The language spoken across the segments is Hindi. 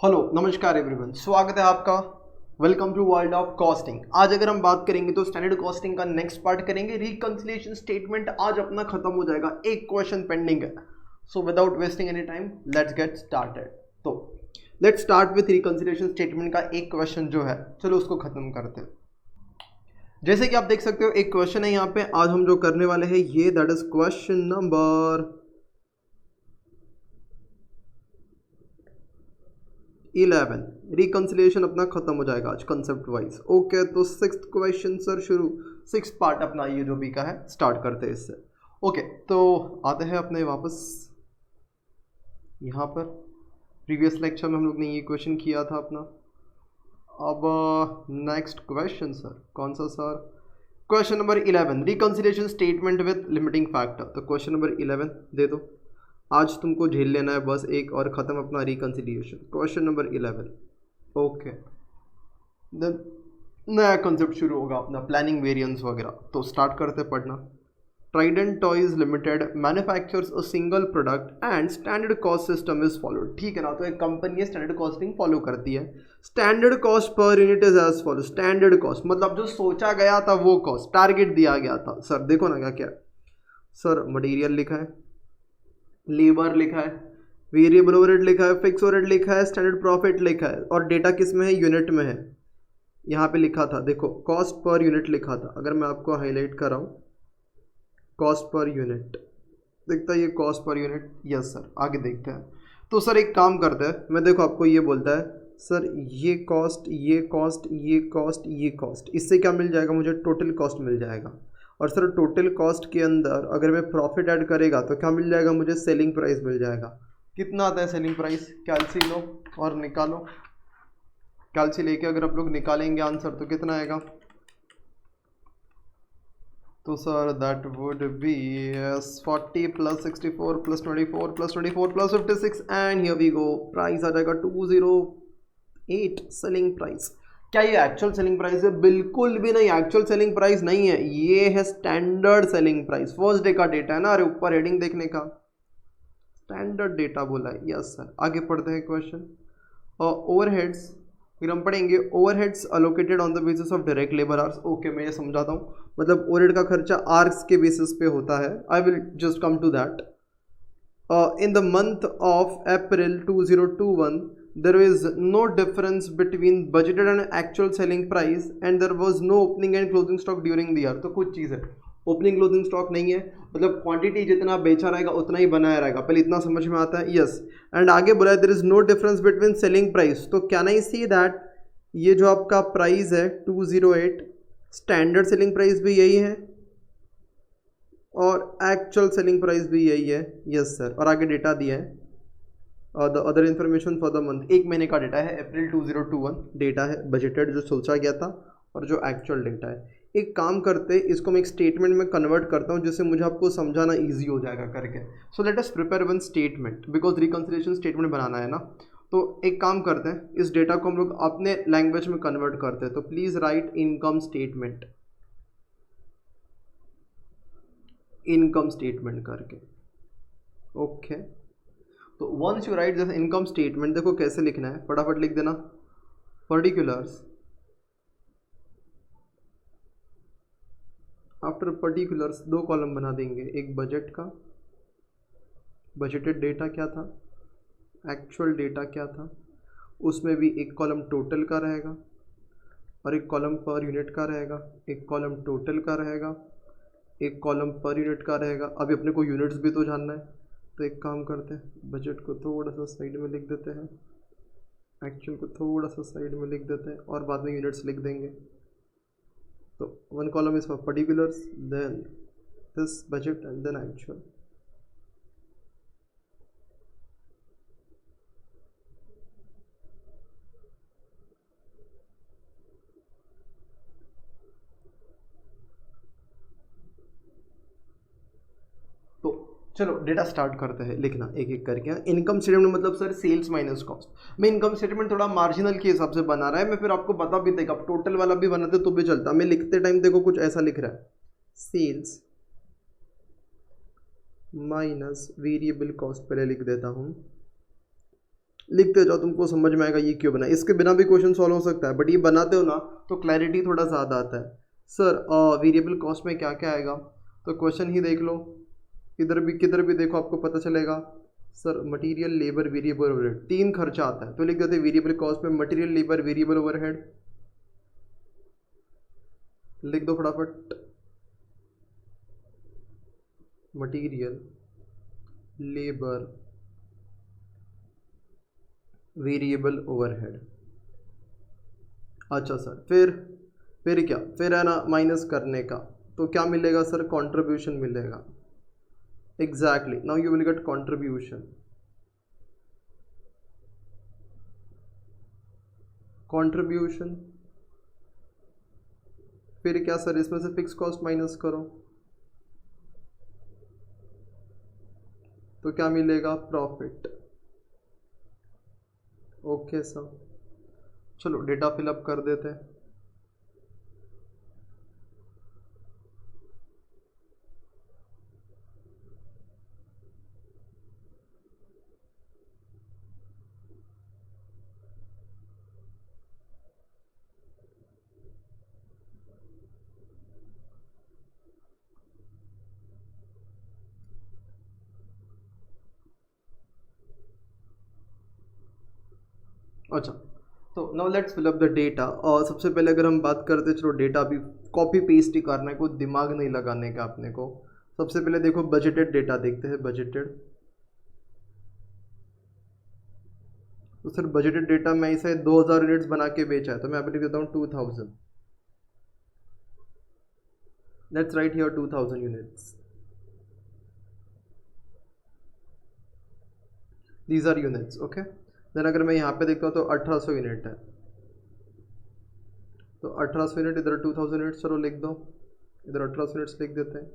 हेलो नमस्कार एवरीवन, स्वागत है आपका। Welcome to world of costing. आज अगर हम बात करेंगे तो स्टैंडर्ड कॉस्टिंग का नेक्स्ट पार्ट करेंगे। रिकंसिलिएशन स्टेटमेंट आज अपना खत्म हो जाएगा, एक क्वेश्चन पेंडिंग है। So without wasting any time let's get started. तो let's start with reconciliation statement का एक क्वेश्चन जो है, चलो उसको खत्म करते हैं। जैसे कि आप देख सकते हो एक क्वेश्चन है यहाँ पे। आज हम जो करने वाले हैं ये that is question number 11। Reconciliation अपना खत्म हो जाएगा आज कंसेप्ट वाइज। ओके, तो सिक्स्थ क्वेश्चन सर शुरू, सिक्स पार्ट अपना ये जो भी का है स्टार्ट करते हैं इससे। ओके, तो आते हैं अपने वापस यहाँ पर। प्रीवियस लेक्चर में हम लोग ने ये क्वेश्चन किया था अपना। अब नेक्स्ट क्वेश्चन सर, कौन सा sir? Question number 11, reconciliation statement with limiting factor. तो क्वेश्चन नंबर 11 दे दो, आज तुमको झेल लेना है बस एक और ख़त्म अपना reconciliation. Question number 11। Okay, then नया कंसेप्ट शुरू होगा अपना, प्लानिंग वेरिएंस वगैरह। तो स्टार्ट करते पढ़ना। Trident Toys Limited manufactures a single product and standard cost system is followed. ठीक है ना, तो एक कंपनी है स्टैंडर्ड कॉस्टिंग फॉलो करती है। Standard cost per unit is as follow. Standard cost मतलब जो सोचा गया था वो कॉस्ट, टारगेट दिया गया था। सर देखो ना क्या क्या सर, मटेरियल लिखा है, लेबर लिखा है, वेरिएबल ओवरहेड लिखा है, फिक्स ओवरहेड लिखा है, स्टैंडर्ड प्रॉफिट लिखा है, और डेटा किस में है? यूनिट में है। यहाँ पे लिखा था, देखो कॉस्ट पर यूनिट लिखा था। अगर मैं आपको हाईलाइट कर रहा हूँ, कॉस्ट पर यूनिट दिखता है, ये cost per unit. Yes sir, आगे देखते हैं। तो सर एक काम करते हैं, मैं देखो आपको ये बोलता है सर ये कॉस्ट, ये कॉस्ट, ये कॉस्ट, ये कॉस्ट, इससे क्या मिल जाएगा मुझे? टोटल कॉस्ट मिल जाएगा। और सर टोटल कॉस्ट के अंदर अगर मैं प्रॉफिट ऐड करेगा तो क्या मिल जाएगा मुझे? सेलिंग प्राइस मिल जाएगा। कितना आता है सेलिंग प्राइस? कैलसी लो और निकालो। कैलसी लेके अगर आप लोग निकालेंगे आंसर तो कितना आएगा? तो sir that would be 40 plus 64 plus 24 plus 24 plus 56 and here we go. Price आ जाएगा 208 सेलिंग प्राइस। क्या ये एक्चुअल सेलिंग प्राइस है? बिल्कुल भी नहीं, एक्चुअल सेलिंग प्राइस नहीं है, ये है standard selling price. First day का डेटा है ना, अरे ऊपर हेडिंग देखने का, स्टैंडर्ड डेटा बोला है। यस सर, आगे पढ़ते हैं क्वेश्चन। ओवरहेड्स फिर हम पढ़ेंगे, overheads allocated on the basis of direct labour hours. Okay, मैं ये समझाता हूँ, मतलब ओवरहेड का खर्चा आर्क्स के बेसिस पे होता है। I will just come to that. In the month of April 2021, there is no difference between budgeted and actual selling price, and there was no opening and closing stock during the year. तो कुछ चीज़ है, ओपनिंग क्लोजिंग स्टॉक नहीं है, मतलब क्वांटिटी जितना बेचा रहेगा उतना ही बनाया रहेगा। पहले इतना समझ में आता है। यस, एंड आगे बोला है there is no difference between selling price. तो कैन आई सी दैट ये जो आपका प्राइस है 208, स्टैंडर्ड सेलिंग प्राइस भी यही है और एक्चुअल सेलिंग प्राइस भी यही है। यस सर, और आगे डेटा दिया है, the other information for the month, एक महीने का डेटा है, अप्रैल 2021 डेटा है, बजटेड जो सोचा गया था और जो एक्चुअल डेटा है। एक काम करते, इसको मैं एक स्टेटमेंट में कन्वर्ट करता हूँ जिससे मुझे आपको समझाना ईजी हो जाएगा करके। So let us prepare one statement, because reconciliation statement बनाना है ना। तो एक काम करते हैं, इस डेटा को हम लोग अपने लैंग्वेज में कन्वर्ट करते हैं। तो please write income statement, income statement करके। ओके, तो once you write this income statement, देखो कैसे लिखना है, फटाफट लिख देना। पर्टिकुलर्स, आफ्टर पर्टिकुलर्स दो कॉलम बना देंगे, एक बजट का, बजटेड डेटा क्या था, एक्चुअल डेटा क्या था, उसमें भी एक कॉलम टोटल का रहेगा और एक कॉलम पर यूनिट का रहेगा, एक कॉलम टोटल का रहेगा, एक कॉलम पर यूनिट का रहेगा। अभी अपने को यूनिट्स भी तो जानना है, तो एक काम करते हैं, बजट को थोड़ा सा साइड में लिख देते हैं, एक्चुअल को थोड़ा सा साइड में लिख देते हैं और बाद में यूनिट्स लिख देंगे। तो one column is for particulars, then this budget and then actual. चलो डेटा स्टार्ट करते हैं लिखना एक एक करके। इनकम स्टेटमेंट मतलब सर सेल्स माइनस कॉस्ट। मैं इनकम स्टेटमेंट थोड़ा मार्जिनल के हिसाब से बना रहा है, मैं फिर आपको बता भी देगा, टोटल वाला भी बनाते तो भी चलता। मैं लिखते टाइम देखो कुछ ऐसा लिख रहा है, सेल्स माइनस वेरिएबल कॉस्ट पहले लिख देता हूँ, लिखते जाओ, तुमको समझ में आएगा ये क्यों बना। इसके बिना भी क्वेश्चन सॉल्व हो सकता है, बट ये बनाते हो ना तो क्लैरिटी थोड़ा ज़्यादा आता है। सर वेरिएबल कॉस्ट में क्या क्या आएगा, तो क्वेश्चन ही देख लो, इधर भी किधर भी देखो आपको पता चलेगा। Sir material labour variable overhead, 3 खर्चा आता है, तो लिख देते वेरिएबल कॉस्ट में मटेरियल लेबर वेरिएबल ओवरहेड, लिख दो फटाफट, मटेरियल लेबर वेरिएबल ओवरहेड। अच्छा सर, फिर क्या, फिर है ना माइनस करने का, तो क्या मिलेगा सर, कंट्रीब्यूशन मिलेगा। Exactly, now you will get contribution. Contribution फिर क्या सर, इसमें से फिक्स कॉस्ट माइनस करो, तो क्या मिलेगा, प्रॉफिट। ओके सर, चलो डेटा फिलअप कर देते हैं। अच्छा, तो now let's fill up the data. और सबसे पहले अगर हम बात करते, चलो डेटा भी कॉपी पेस्ट ही करना है, कोई दिमाग नहीं लगाने का अपने को। सबसे पहले देखो बजटेड डेटा देखते हैं, बजटेड। तो सर बजटेड डेटा में इसे 2000 यूनिट्स बना के बेचा है, तो मैं अभी लिख देता हूँ 2000। Let's write here 2000 units, these are units. Okay, then अगर मैं यहाँ पे देखता हूँ तो 1800 यूनिट है, तो 1800 यूनिट, इधर 2000 यूनिट्स, चलो लिख दो, इधर 1800 यूनिट्स लिख देते हैं।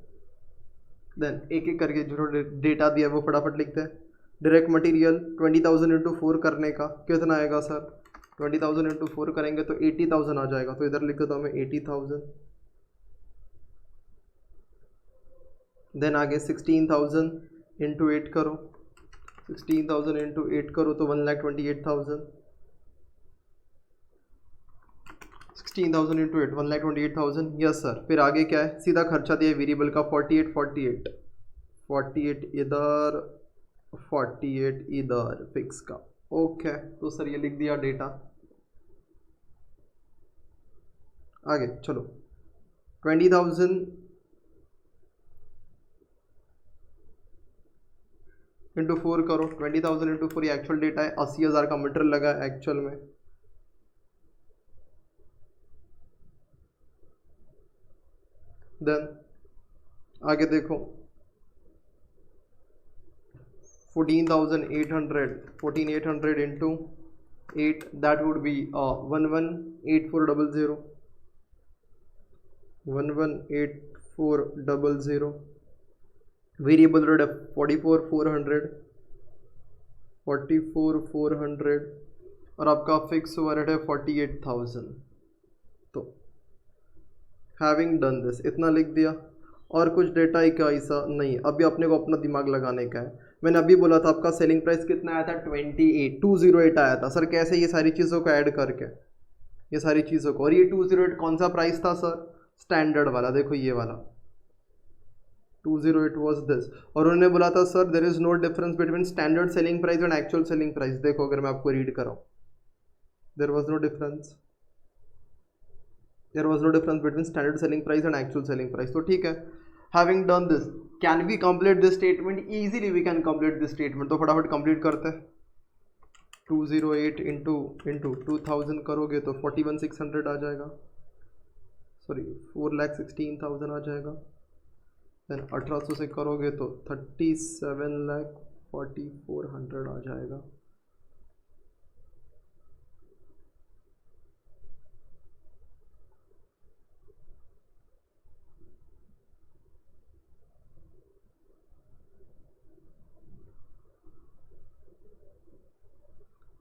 देन एक एक करके जो डेटा दिया है वो फटाफट लिखते हैं। डायरेक्ट मटेरियल 20,000 इंटू 4 करने का कितना आएगा सर, 20,000 इंटू 4 करेंगे तो 80,000 आ जाएगा, तो इधर लिख देता हूँ मैं 80,000। देन आगे 16,000 इंटू 8 करो, 16,000 इंटू 8 करो तो 1,28,000, 16,000 इंटू 8 1,28,000। यस सर, फिर आगे क्या है, सीधा खर्चा दिया वेरिएबल का 48 इधर, 48 इधर फिक्स का। ओके, तो सर ये लिख दिया डेटा। आगे चलो 20,000 इंटू 4 करो, 20,000 इंटू 4 ये एक्चुअल डेटा है, 80,000 का मटेरियल लगा है एक्चुअल में। देन आगे देखो 14,800 into 8, that would B 118400, 118400। Variable rate है 44,400 और आपका फिक्स ओवरहेड है 48,000। तो हैविंग डन दिस, इतना लिख दिया। और कुछ डेटा ही का ऐसा नहीं, अभी अपने को अपना दिमाग लगाने का है। मैंने अभी बोला था आपका सेलिंग प्राइस कितना आया था, 208 आया था सर। कैसे, ये सारी चीज़ों को ऐड करके, ये सारी चीज़ों को। और ये 208 कौन सा प्राइस था सर, स्टैंडर्ड वाला, देखो ये वाला 208 वॉज दिस। और उन्होंने बोला था sir there is no difference between standard selling price and actual selling price. देखो अगर मैं आपको रीड कराऊँ, there was no difference, there was no difference between standard selling price and actual selling price. तो ठीक है, having done this can we complete this statement, easily we can complete this statement. तो फटाफट कंप्लीट करते हैं। 208 इंटू 2000 करोगे तो 41,600 आ जाएगा, सॉरी 4,16,000 आ जाएगा। देन 1800 से करोगे तो 37,44,00,000 आ जाएगा।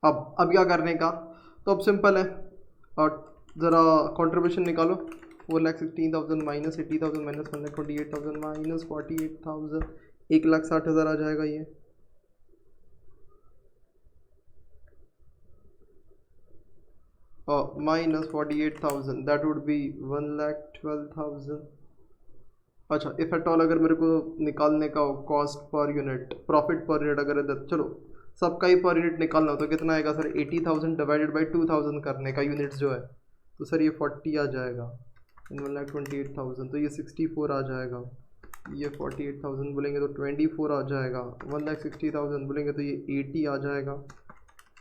अब क्या करने का, तो अब सिंपल है, और ज़रा कंट्रीब्यूशन निकालो। 4,16,000 माइनस 80,000 माइनस 1,28,000 माइनस 48,000, 1,60,000 आ जाएगा ये। minus 48,000 that would be 1,12,000. अच्छा, इफ एट ऑल अगर मेरे को निकालने का cost per unit, profit per unit अगर चलो सबका ही पर यूनिट निकालना हो तो कितना आएगा सर? 80,000 डिवाइडेड बाई 2,000 करने का यूनिट्स जो है, तो सर ये 40 आ जाएगा, 1,28,000, तो ये 64 आ जाएगा, ये 48,000 बोलेंगे तो 24 आ जाएगा, 1,60,000 बोलेंगे तो ये 80 आ जाएगा,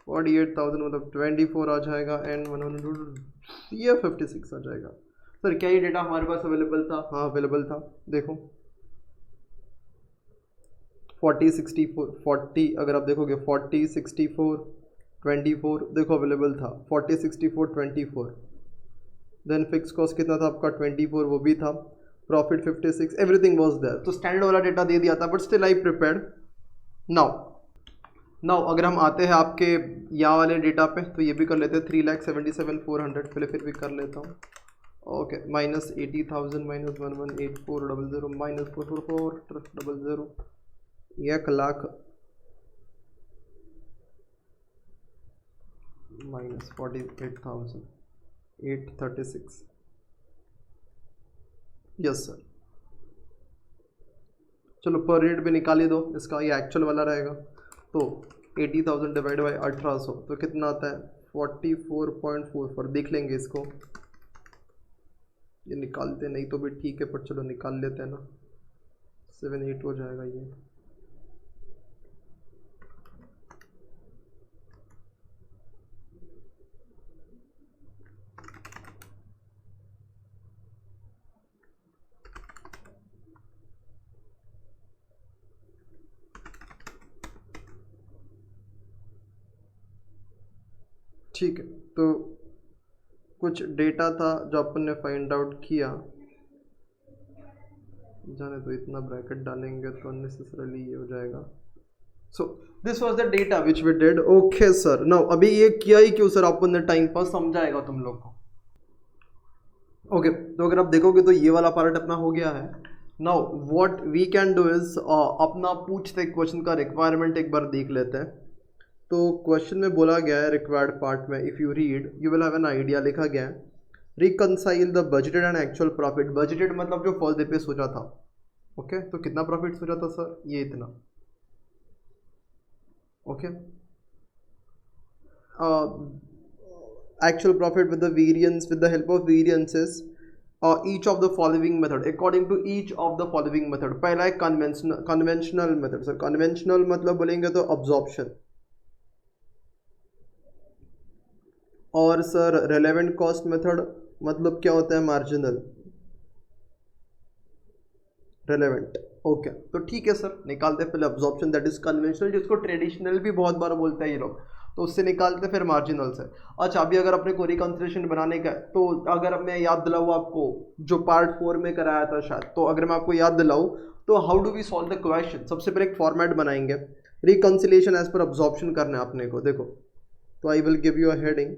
48,000 मतलब 24 आ जाएगा, एंड 100 ये 56 आ जाएगा। सर क्या ये डेटा हमारे पास अवेलेबल था? हाँ अवेलेबल था। देखो 40 64 40 अगर आप देखोगे 40 64 24 देखो अवेलेबल था, 40 64 24, देन फिक्स कॉस्ट कितना था आपका? 24, वो भी था, प्रॉफिट 56, एवरीथिंग वाज देयर। तो स्टैंडर्ड वाला डेटा दे दिया था, but still I prepared. Now अगर हम आते हैं आपके यहाँ वाले डेटा पे, तो ये भी कर लेते हैं 3,77,400, पहले फिर भी कर लेता हूँ। Okay, minus 80,000 minus 118400 minus 44400, 1,00,000 minus 48,836। Yes sir, चलो पर रेट भी निकाल ही दो इसका, ये एक्चुअल वाला रहेगा। तो 80,000 डिवाइड बाई 1800 तो कितना आता है? 44.44। देख लेंगे इसको, ये निकालते नहीं तो भी ठीक है, पर चलो निकाल लेते हैं ना, 78 हो जाएगा ये। ठीक है, तो कुछ डेटा था जो अपन ने फाइंड आउट किया, जाने तो इतना ब्रैकेट डालेंगे तो अननेसेसरली ये हो जाएगा। So this was the data which we did. Okay sir, now अभी ये किया ही क्यों सर अपन ने? टाइम पास समझाएगा तुम लोग को। ओके, तो अगर आप देखोगे तो ये वाला पार्ट अपना हो गया है। Now what we can do is अपना पूछते क्वेश्चन का रिक्वायरमेंट एक बार देख लेते हैं। तो क्वेश्चन में बोला गया है रिक्वायर्ड पार्ट में, if you read you will have an idea, लिखा गया है reconcile the budgeted and actual profit. Budgeted मतलब जो फर्स्ट डे पे सोचा था। ओके, तो कितना प्रॉफिट सोचा था सर? ये इतना। Okay, actual profit with the variance, with the help of variances each of the following method, according to each of the following method. पहला है कन्वेंशनल मेथड। सर कन्वेंशनल मतलब बोलेंगे तो अब्जॉर्प्शन, और सर रेलेवेंट कॉस्ट मेथड मतलब क्या होता है? Marginal relevant. ओके, तो ठीक है सर, निकालते हैं पहले अब्जॉर्प्शन, दैट इज कन्वेंशनल, जिसको ट्रेडिशनल भी बहुत बार बोलते हैं ये लोग, तो उससे निकालते फिर मार्जिनल से। अच्छा, अभी अगर अपने को रिकंसिलिएशन बनाने का है, तो अगर मैं याद दिलाऊँ आपको जो पार्ट 4 में कराया था शायद, तो अगर मैं आपको याद दिलाऊँ तो how do we solve the question? सबसे पहले एक फॉर्मेट बनाएंगे, रिकंसिलिएशन एज पर अब्जॉर्प्शन करना है अपने को। देखो, तो I will give you a heading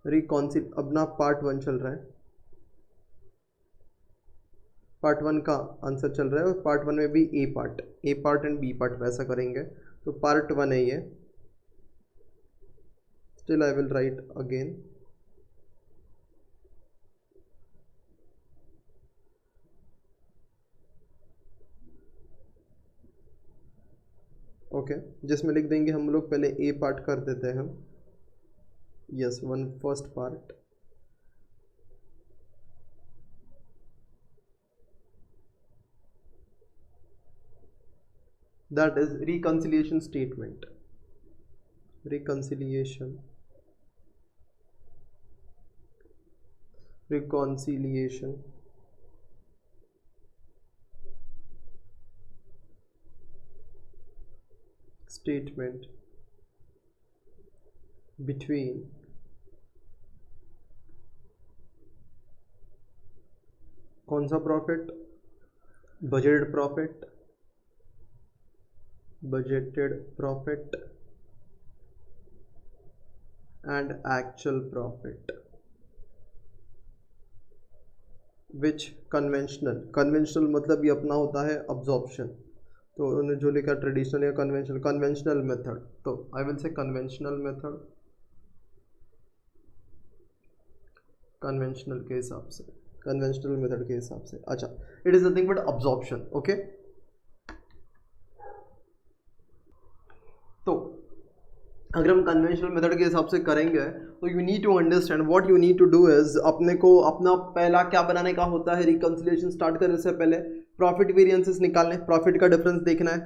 reconcile. अपना पार्ट 1 चल रहा है, पार्ट 1 का आंसर चल रहा है, और पार्ट 1 में भी ए पार्ट एंड बी पार्ट वैसा करेंगे। तो पार्ट 1 है ये, still I will write again. Okay, जिसमें लिख देंगे हम लोग, पहले ए पार्ट कर देते हैं हम। Yes, one first part, that is reconciliation statement. Reconciliation statement between कौन सा profit? budgeted profit and actual profit, which conventional मतलब ये अपना होता है absorption। तो उन्होंने जो लिखा ट्रेडिशनल या कन्वेंशनल मेथड, तो I will say conventional method. Conventional के हिसाब से, कन्वेंशनल मेथड के हिसाब से। अच्छा, it is nothing but absorption. Okay, तो अगर हम कन्वेंशनल मेथड के हिसाब से करेंगे तो you need to understand what you need to do is, अपने को अपना पहला क्या बनाने का होता है, रिकंसिलिएशन स्टार्ट करने से पहले प्रॉफिट वेरिएंसेस निकालने, प्रॉफिट का डिफरेंस देखना है।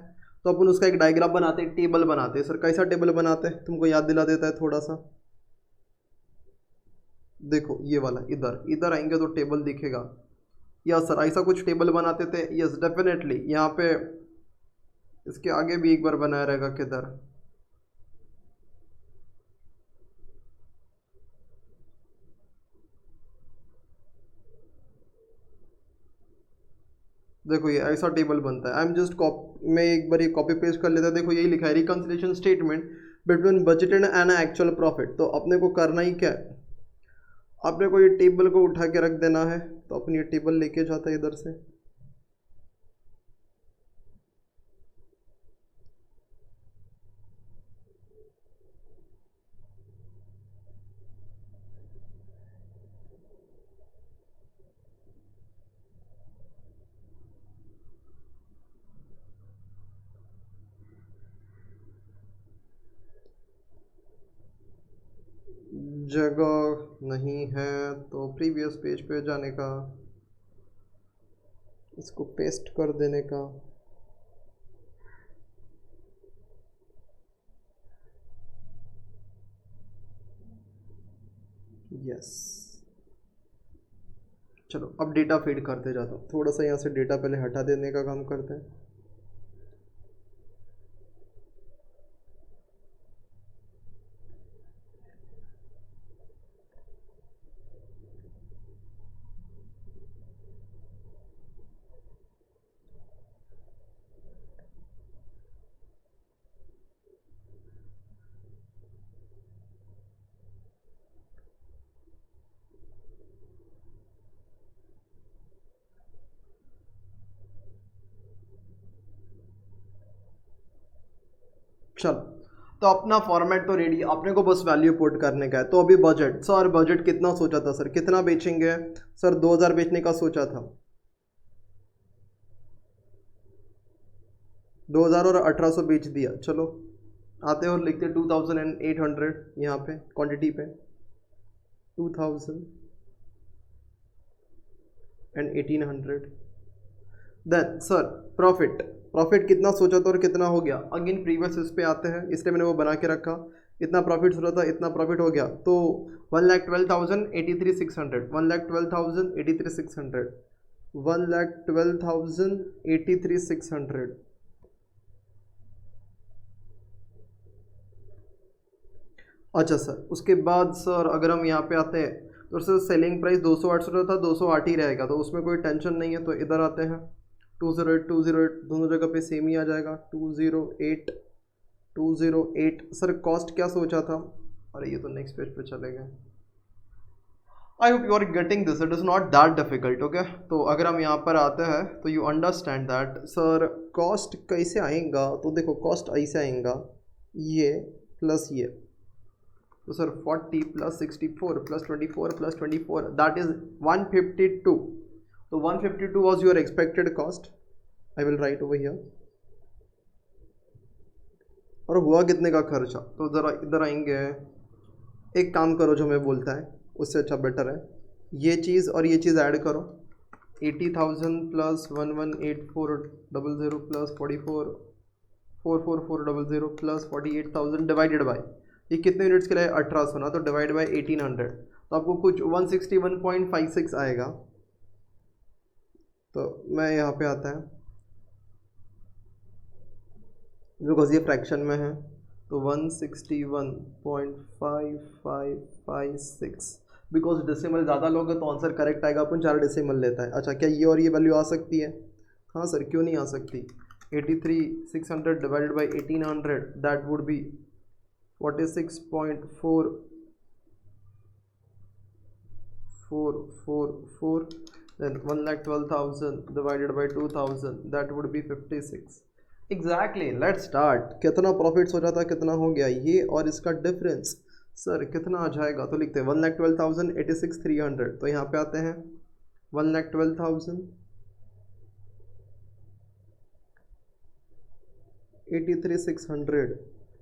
तो अपन उसका एक डायग्राम बनाते हैं, टेबल बनाते हैं। सर कैसा टेबल बनाते हैं, तुमको याद दिला देता है थोड़ा सा। देखो ये वाला, इधर इधर आएंगे तो टेबल दिखेगा। यस सर, ऐसा कुछ टेबल बनाते थे। यस डेफिनेटली, यहाँ पे इसके आगे भी एक बार बनाया रहेगा, किधर, देखो ये ऐसा टेबल बनता है। आई एम जस्ट मैं एक बार ये कॉपी पेस्ट कर लेता है। देखो यही लिखा है, reconciliation statement between budgeted and actual profit. तो अपने को करना ही क्या है, अपने को ये टेबल को उठा के रख देना है। तो अपन ये टेबल लेके जाता है इधर से, जगह नहीं है तो प्रीवियस पेज पे जाने का, इसको पेस्ट कर देने का। यस, चलो अब डेटा फीड करते जाता हूँ। थोड़ा सा यहाँ से डेटा पहले हटा देने का काम करते हैं। चलो, तो अपना फॉर्मेट तो रेडी, अपने को बस वैल्यू पुट करने का है। तो अभी बजट, सर बजट कितना सोचा था, सर कितना बेचेंगे, सर 2000 बेचने का सोचा था। 2000 और 1800 बेच दिया। चलो आते हैं और लिखते 2800 यहाँ पे क्वांटिटी पे, 201800। देन सर प्रॉफिट, प्रॉफिट कितना सोचा था और कितना हो गया। अगेन प्रीवियस इस पे आते हैं, इसलिए मैंने वो बना के रखा। इतना प्रॉफिट सोचा था, इतना प्रॉफिट हो गया। तो 1,12,083,600, 1,12,083,600, 1,12,083,600। अच्छा सर, उसके बाद सर अगर हम यहाँ पे आते हैं तो सर सेलिंग प्राइस 208 था, 208 ही रहेगा, तो उसमें कोई टेंशन नहीं है। तो इधर आते हैं, 208 208 दोनों जगह पे सेम ही आ जाएगा, 208 208। सर कॉस्ट क्या सोचा था, अरे ये तो नेक्स्ट पेज पे चलेगा। I hope you are getting this, it is not that difficult. Okay, तो अगर हम यहाँ पर आते हैं तो you understand that sir cost कैसे आएगा। तो देखो कॉस्ट ऐसे आएगा, ये प्लस ये, तो sir 40 plus 64 plus 24 plus 24 that is 152। तो 152 was your expected cost. I will write over here. और हुआ कितने का खर्चा, तो ज़रा इधर आएंगे। एक काम करो, जो मैं बोलता है उससे अच्छा बेटर है, ये चीज़ और ये चीज़ ऐड करो। 80,000 plus 118400 plus 44400 plus 48,000 divided by, ये कितने यूनिट्स के लिए 1800 ना, तो डिवाइड बाय 1800, तो आपको कुछ 161.56 आएगा। तो मैं यहाँ पे आता है, बिकॉज ये फ्रैक्शन में है, तो 161.5556। बिकॉज डेसिमल ज़्यादा लोगे तो आंसर करेक्ट आएगा, अपन 4 डेसिमल लेता है। अच्छा, क्या ये और ये वैल्यू आ सकती है, हाँ सर क्यों नहीं आ सकती। 83,600 divided by 1800 that would B 46.44444, then 1,12,000 divided by 2,000 that would be 56। Exactly, let's start. कितना प्रॉफिट सोचा था, कितना हो गया, ये और इसका डिफरेंस सर कितना आ जाएगा, तो लिखते हैं 1,12,000 86,300, तो यहाँ पे आते हैं 1,12,000 83,600.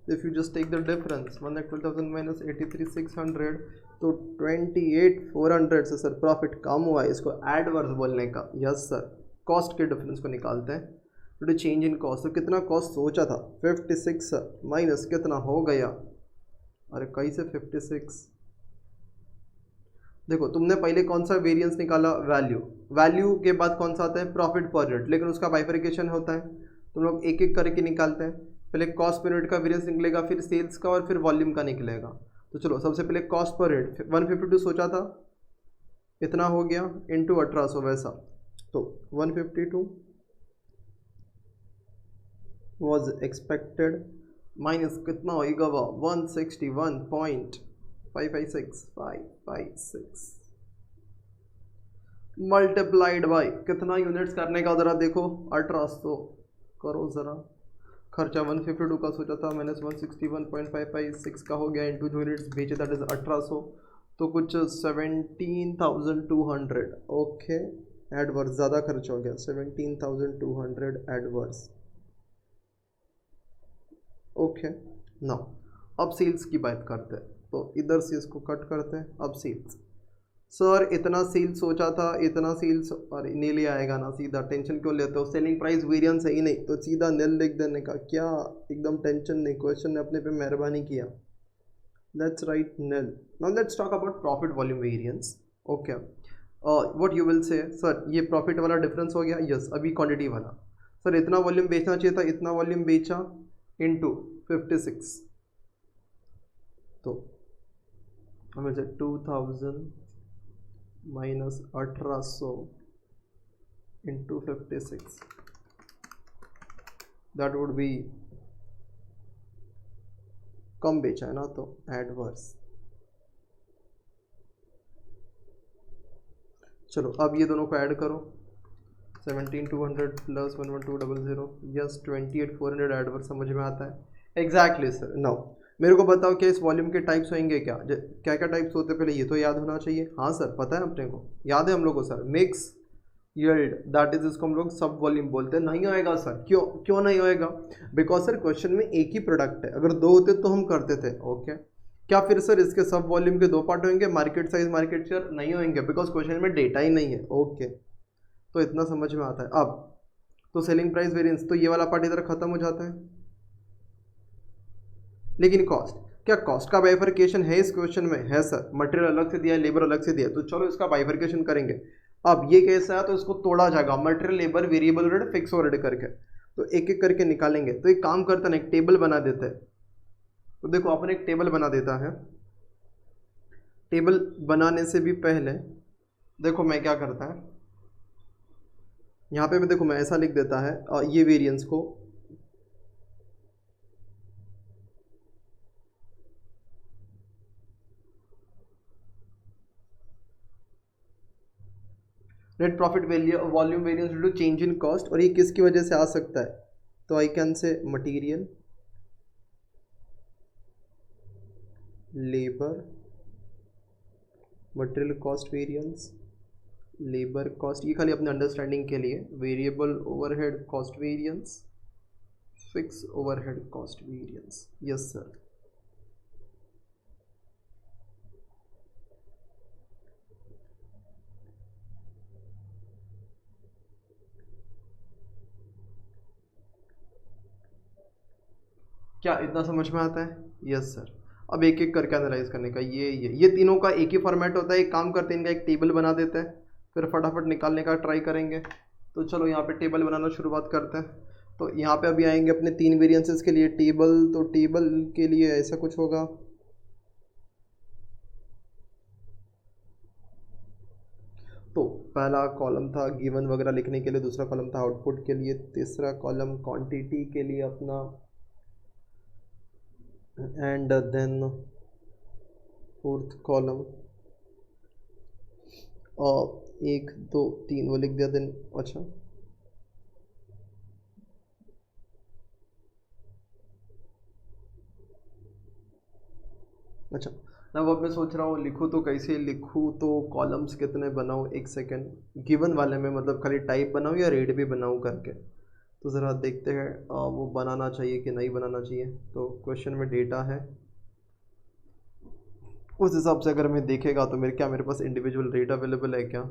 If you just take the difference 1,12,000 minus 83,600, तो 28,400 से सर प्रॉफिट कम हुआ है. इसको एडवर्स बोलने का. यस सर, कॉस्ट के डिफरेंस को निकालते हैं. तो चेंज इन कॉस्ट, तो कितना कॉस्ट सोचा था 56 माइनस कितना हो गया, अरे कैसे 56. देखो तुमने पहले कौन सा वेरिएंस निकाला, वैल्यू. वैल्यू के बाद कौन सा आता है, प्रॉफिट पर यूनिट, लेकिन उसका बाइफरिकेशन होता है. तुम लोग एक एक करके निकालते हैं. पहले कॉस्ट पर यूनिट का वेरिएंस निकलेगा, फिर सेल्स का और फिर वॉल्यूम का निकलेगा. तो चलो सबसे पहले कॉस्ट पर यूनिट 152 सोचा था, इतना हो गया इंटू 1800 वैसा. तो 152 वॉज एक्सपेक्टेड माइनस कितना होगा वह 161.556556 मल्टीप्लाइड बाई कितना यूनिट्स करने का, ज़रा देखो 1800 करो ज़रा. खर्चा 152 का सोचा था माइनस 161.556 का हो गया इंटू जो यूनिट्स भेजे दैट इज 1800, तो कुछ 17,200. ओके एडवर्स ज़्यादा खर्च हो गया 17,200 एडवर्स. ओके नाउ अब सेल्स की बात करते हैं, तो इधर से इसको कट करते हैं. अब सेल्स, सर इतना सेल्स सोचा था, इतना सेल्स, अरे नील आएगा ना सीधा, टेंशन क्यों लेते हो. सेलिंग प्राइस वेरिएंस है ही नहीं तो सीधा नील लिख देने का, क्या एकदम टेंशन नहीं. क्वेश्चन ने अपने पे मेहरबानी किया. Let's write nil. Now let's talk about profit volume variance. Okay what you will say, sir ये प्रॉफिट वाला डिफरेंस हो गया. यस अभी क्वांटिटी वाला, सर इतना वॉल्यूम बेचना चाहिए था, इतना वॉल्यूम बेचा इंटू 56, तो हमें से 2000 minus 1800 into 56, that would be कम बेचा है ना, तो एडवर्स. चलो अब ये दोनों को ऐड करो, 17,200 प्लस 11200, यस 28,400 एडवर्स समझ में आता है. Exactly sir. नाउ मेरे को बताओ क्या इस वॉल्यूम के टाइप्स होंगे, क्या क्या क्या टाइप्स होते हैं, पहले ये तो याद होना चाहिए. हाँ सर पता है अपने को, याद है हम लोग को sir. Mix yield that is इसको हम लोग सब वॉल्यूम बोलते हैं. नहीं होएगा सर, क्यों क्यों नहीं होएगा, बिकॉज सर क्वेश्चन में एक ही प्रोडक्ट है, अगर दो होते तो हम करते थे. ओके क्या फिर सर इसके सब वॉल्यूम के दो पार्ट होंगे, मार्केट साइज मार्केट शेयर, नहीं होंगे बिकॉज क्वेश्चन में डेटा ही नहीं है. ओके तो इतना समझ में आता है. अब तो सेलिंग प्राइस वेरिएंस, तो ये वाला पार्ट इधर खत्म हो जाता है. लेकिन कॉस्ट, क्या कॉस्ट का बाइफर्केशन है इस क्वेश्चन में, है सर. मटेरियल अलग से दिया है, लेबर अलग से दिया है, तो चलो इसका बाइफर्केशन करेंगे. अब ये कैसा है, तो इसको तोड़ा जाएगा, material labour variable rate fix overhead करके, तो एक एक करके निकालेंगे. तो एक काम करते हैं, एक टेबल बना देते हैं. तो देखो अपन एक टेबल बना देता है. टेबल बनाने से भी पहले देखो मैं क्या करता है, यहाँ पे मैं देखो मैं ऐसा लिख देता है ये वेरिएंस को, net profit volume variance due to change in cost. और ये किसकी वजह से आ सकता है, तो I can say material, labour, material cost variance, labour cost, ये खाली अपने अंडरस्टैंडिंग के लिए, variable overhead cost variance, fix overhead cost variance. Yes sir. क्या इतना समझ में आता है. Yes sir. अब एक एक करके एनालाइज करने का, ये तीनों का एक ही फॉर्मेट होता है. एक काम करते हैं, इनका एक टेबल बना देते हैं, फिर फटाफट निकालने का ट्राई करेंगे. तो चलो यहाँ पे टेबल बनाना शुरुआत करते हैं. तो यहाँ पे अभी आएंगे अपने तीन वेरिएंसेस के लिए टेबल. तो टेबल के लिए ऐसा कुछ होगा, तो पहला कॉलम था गिवन वगैरह लिखने के लिए, दूसरा कॉलम था आउटपुट के लिए, तीसरा कॉलम क्वांटिटी के लिए अपना, एंड देन फोर्थ कॉलम, और 1 2 3 वो लिख दिया. देन अच्छा अच्छा, अब मैं सोच रहा हूँ लिखूँ तो कैसे लिखूँ, तो कॉलम्स कितने बनाऊँ, एक सेकेंड, गिवन वाले में मतलब खाली टाइप बनाऊँ या रेट भी बनाऊँ करके, तो ज़रा देखते हैं वो बनाना चाहिए कि नहीं बनाना चाहिए। तो क्वेश्चन में डेटा है, उस हिसाब से अगर मैं देखेगा तो मेरे पास इंडिविजुअल रेट अवेलेबल है क्या?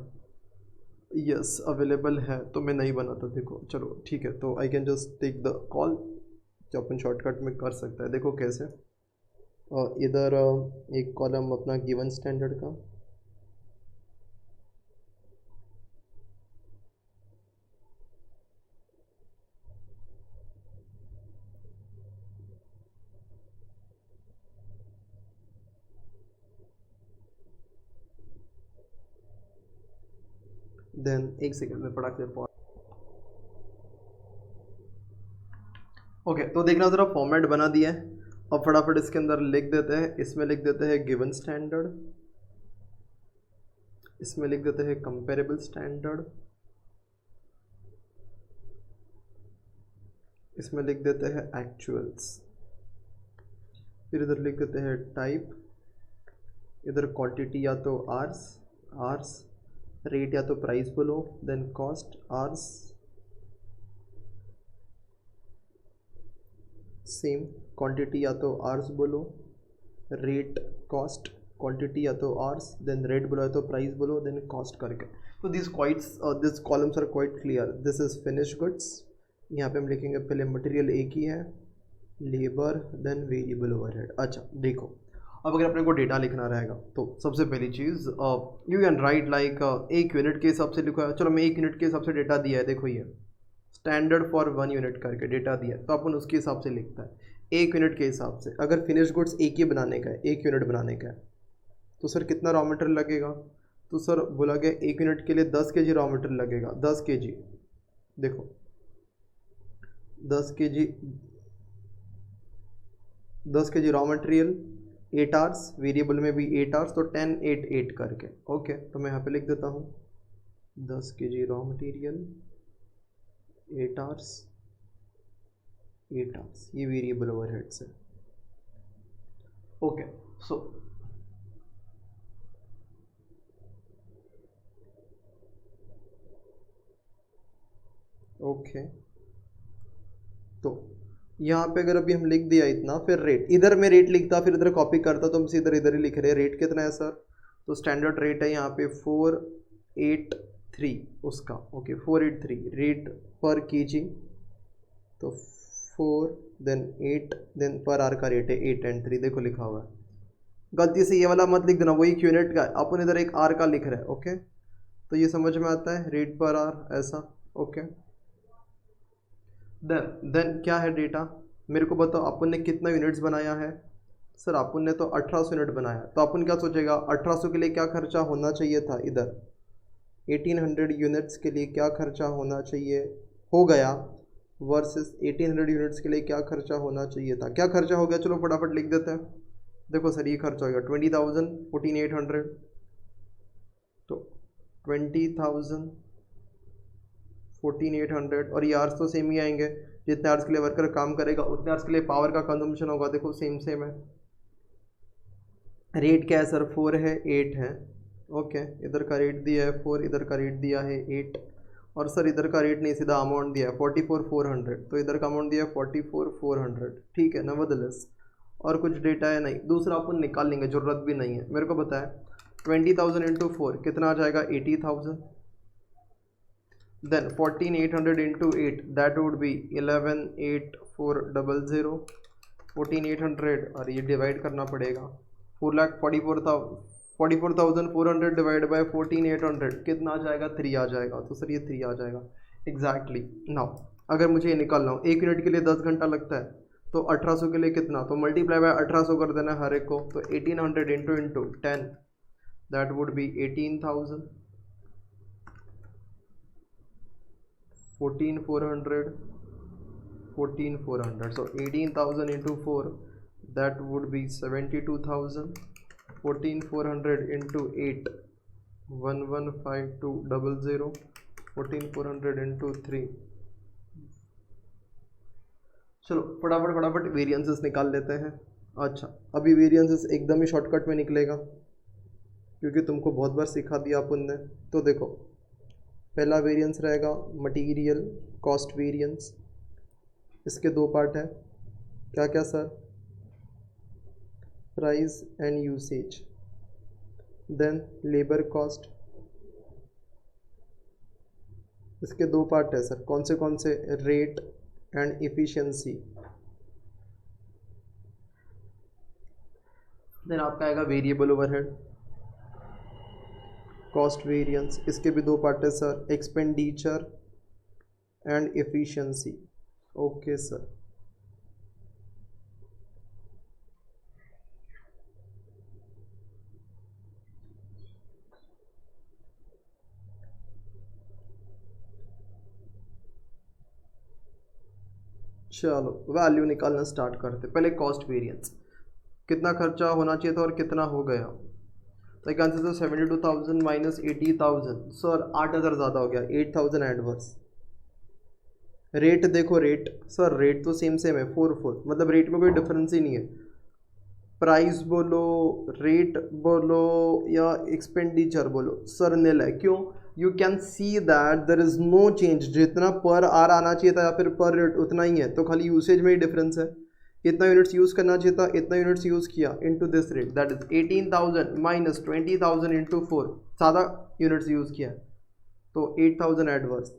यस अवेलेबल है, तो मैं नहीं बनाता। देखो चलो ठीक है, तो I can just take the call, जो अपन शॉर्टकट में कर सकता है। देखो कैसे, इधर एक कॉलम अपना गिवन स्टैंडर्ड का, देन एक सेकेंड में पढ़ा के ओके, तो देखना ज़रा फॉर्मेट बना दिया है। अब फटाफट इसके अंदर लिख देते हैं, इसमें लिख देते हैं गिवन स्टैंडर्ड, इसमें लिख देते हैं कंपेरेबल स्टैंडर्ड, इसमें लिख देते हैं एक्चुअल्स, फिर इधर लिख देते हैं टाइप, इधर क्वांटिटी या तो आर्स, रेट या तो प्राइस बोलो, then cost ARs, same quantity या तो आर्स बोलो, रेट कॉस्ट, क्वांटिटी या तो आर्स, देन रेट बोलो या तो प्राइस बोलो, देन कॉस्ट करके। तो this columns are quite clear. This is finish goods, यहाँ पे हम लिखेंगे पहले मटेरियल एक ही है, लेबर देन वेरिएबल ओवरहेड। अच्छा देखो, अब अगर अपने को डेटा लिखना रहेगा तो सबसे पहली चीज़ यू कैन राइट लाइक एक यूनिट के हिसाब से लिखो है। चलो मैं एक यूनिट के हिसाब से डेटा दिया है, देखो ये स्टैंडर्ड फॉर 1 यूनिट करके डेटा दिया है, तो अपन उसके हिसाब से लिखता है एक यूनिट के हिसाब से। अगर फिनिश गुड्स एक ही बनाने का है, एक यूनिट बनाने का है, तो सर कितना रॉ मटेरियल लगेगा? तो सर बोला गया एक यूनिट के लिए 10 kg रॉ मटेरियल लगेगा, 10 kg। देखो 10 kg, 10 kg raw material, 8 hours, variable में भी 8 आवर्स, तो 10 8 8 करके। ओके, तो मैं यहाँ पे लिख देता हूँ 10 kg raw material, 8 hours, 8 hours, ये वेरिएबल ओवरहेड से। ओके सो ओके, तो यहाँ पे अगर अभी हम लिख दिया इतना, फिर रेट, इधर मैं रेट लिखता फिर इधर कॉपी करता, तो हम सीधे इधर ही लिख रहे हैं रेट कितना है सर। तो स्टैंडर्ड रेट है यहाँ पे 483 उसका। ओके 483 रेट पर केजी, तो 4 देन 8 देन पर आर का रेट है 8 एंड 3। देखो लिखा हुआ है, गलती से ये वाला मत लिख देना, वही यूनिट का अपन इधर एक आर का लिख रहे हैं। ओके, तो ये समझ में आता है, रेट पर आर ऐसा। ओके, देन क्या है डेटा, मेरे को बताओ अपन ने कितना यूनिट्स बनाया है। सर अपन ने तो 1800 यूनिट बनाया, तो अपन क्या सोचेगा 1800 के लिए क्या खर्चा होना चाहिए था, इधर 1800 यूनिट्स के लिए क्या खर्चा होना चाहिए हो गया, वर्सेस 1800 यूनिट्स के लिए क्या खर्चा होना चाहिए था। क्या खर्चा हो गया, चलो फटाफट लिख देते हैं। देखो सर ये खर्चा हो गया 20,000, 14,800, तो 20,000, 14,800, और ये आर्स तो सेम ही आएंगे, जितने आर्स के लिए वर्कर काम करेगा उतने आर्स के लिए पावर का कंजम्पशन होगा। देखो सेम सेम है। रेट क्या है सर, 4 है 8 है। ओके, इधर का रेट दिया है 4, इधर का रेट दिया है 8, और सर इधर का रेट नहीं सीधा अमाउंट दिया है 44,400, तो इधर का अमाउंट दिया है 44,400। ठीक है नवदलेस, और कुछ डेटा है नहीं, दूसरा अपन निकाल लेंगे, ज़रूरत भी नहीं है। मेरे को बताया 20,000 इंटू 4 कितना आ जाएगा 80,000, then 14,800 into 8 that would be 11,840, 14,800 और ये डिवाइड करना पड़ेगा 44,400 डिवाइड बाय 14,800 कितना आ जाएगा 3 आ जाएगा। तो सर ये 3 आ जाएगा एग्जैक्टली। नाउ अगर मुझे ये निकालना हो, एक यूनिट के लिए 10 घंटा लगता है, तो 1800 के लिए कितना, तो मल्टीप्लाई बाय 1800 कर देना हर एक को, तो 1800 into 10 that would B 18,000, 14,400, so 18,000 into 4 that would be 72,000, 14,400 into 8 115200, 14,400 into 3। चलो फटाफट वेरिएंसेस निकाल लेते हैं। अच्छा, अभी वेरिएंसेस एकदम ही शॉर्टकट में निकलेगा क्योंकि तुमको बहुत बार सिखा दिया अपन ने। तो देखो, पहला वेरिएंस रहेगा मटेरियल कॉस्ट वेरिएंस, इसके दो पार्ट है, क्या क्या sir? Price and usage. Then labour cost, इसके दो पार्ट है सर, कौन से? Rate and efficiency. देन आपका आएगा वेरिएबल ओवरहेड कॉस्ट वेरिएंस, इसके भी दो पार्ट है sir, expenditure and efficiency. Okay sir, चलो वैल्यू निकालना स्टार्ट करते। पहले कॉस्ट वेरिएंस, कितना खर्चा होना चाहिए था और कितना हो गया? तो एक आंसर था 72,000 माइनस 80,000। सर 8,000 ज़्यादा हो गया, 8,000 एडवर्स। रेट देखो, रेट सर रेट तो सेम है 4 मतलब रेट में कोई डिफरेंस ही नहीं है। प्राइस बोलो, रेट बोलो या एक्सपेंडिचर बोलो, सर नील है। क्यों? You can see that there is no change, जितना पर आर आना चाहिए था या फिर पर रेट उतना ही है, तो खाली यूसेज में ही डिफरेंस है। इतना यूनिट्स यूज़ करना चाहिए था, इतना यूनिट्स यूज़ किया, into this rate that is 18,000 minus 20,000 into 4, ज़्यादा यूनिट्स यूज़ किया तो 8,000 एडवर्स।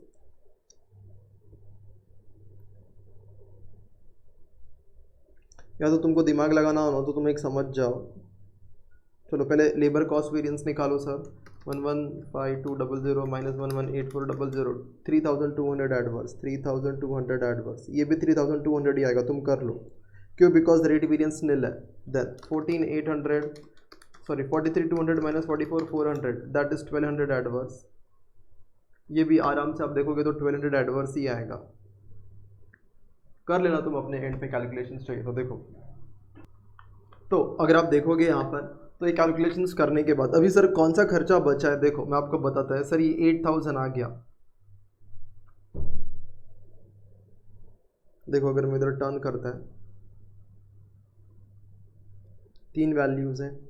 या तो तुमको दिमाग लगाना हो ना तो तुम एक समझ जाओ। चलो पहले लेबर कॉस्ट वेरिएंस निकालो सर, 115200 माइनस 118400, 3,200 एडवर्स, 3,200 एडवर्स, ये भी 3,200 ही आएगा, तुम कर लो। क्यों? बिकॉज रेट वेरिएंस नील है। Then 43,200 minus 44,400 that is 1,200 adverse. ये भी आराम से आप देखोगे तो 1,200 एडवर्स ही आएगा। कर लेना तुम अपने एंड पे कैलकुलेशन चाहिए तो। देखो, तो अगर आप देखोगे यहाँ पर तो ये कैलकुलेशंस करने के बाद अभी सर कौन सा खर्चा बचा है, देखो मैं आपको बताता है सर, ये 8,000 आ गया। देखो अगर मैं इधर टर्न करता है, 3 वैल्यूज हैं,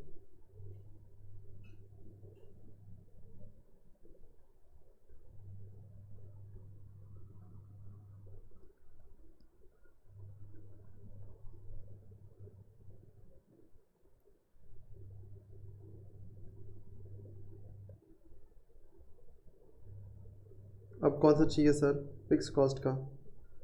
अब कौन सा चाहिए सर? फिक्स कॉस्ट का।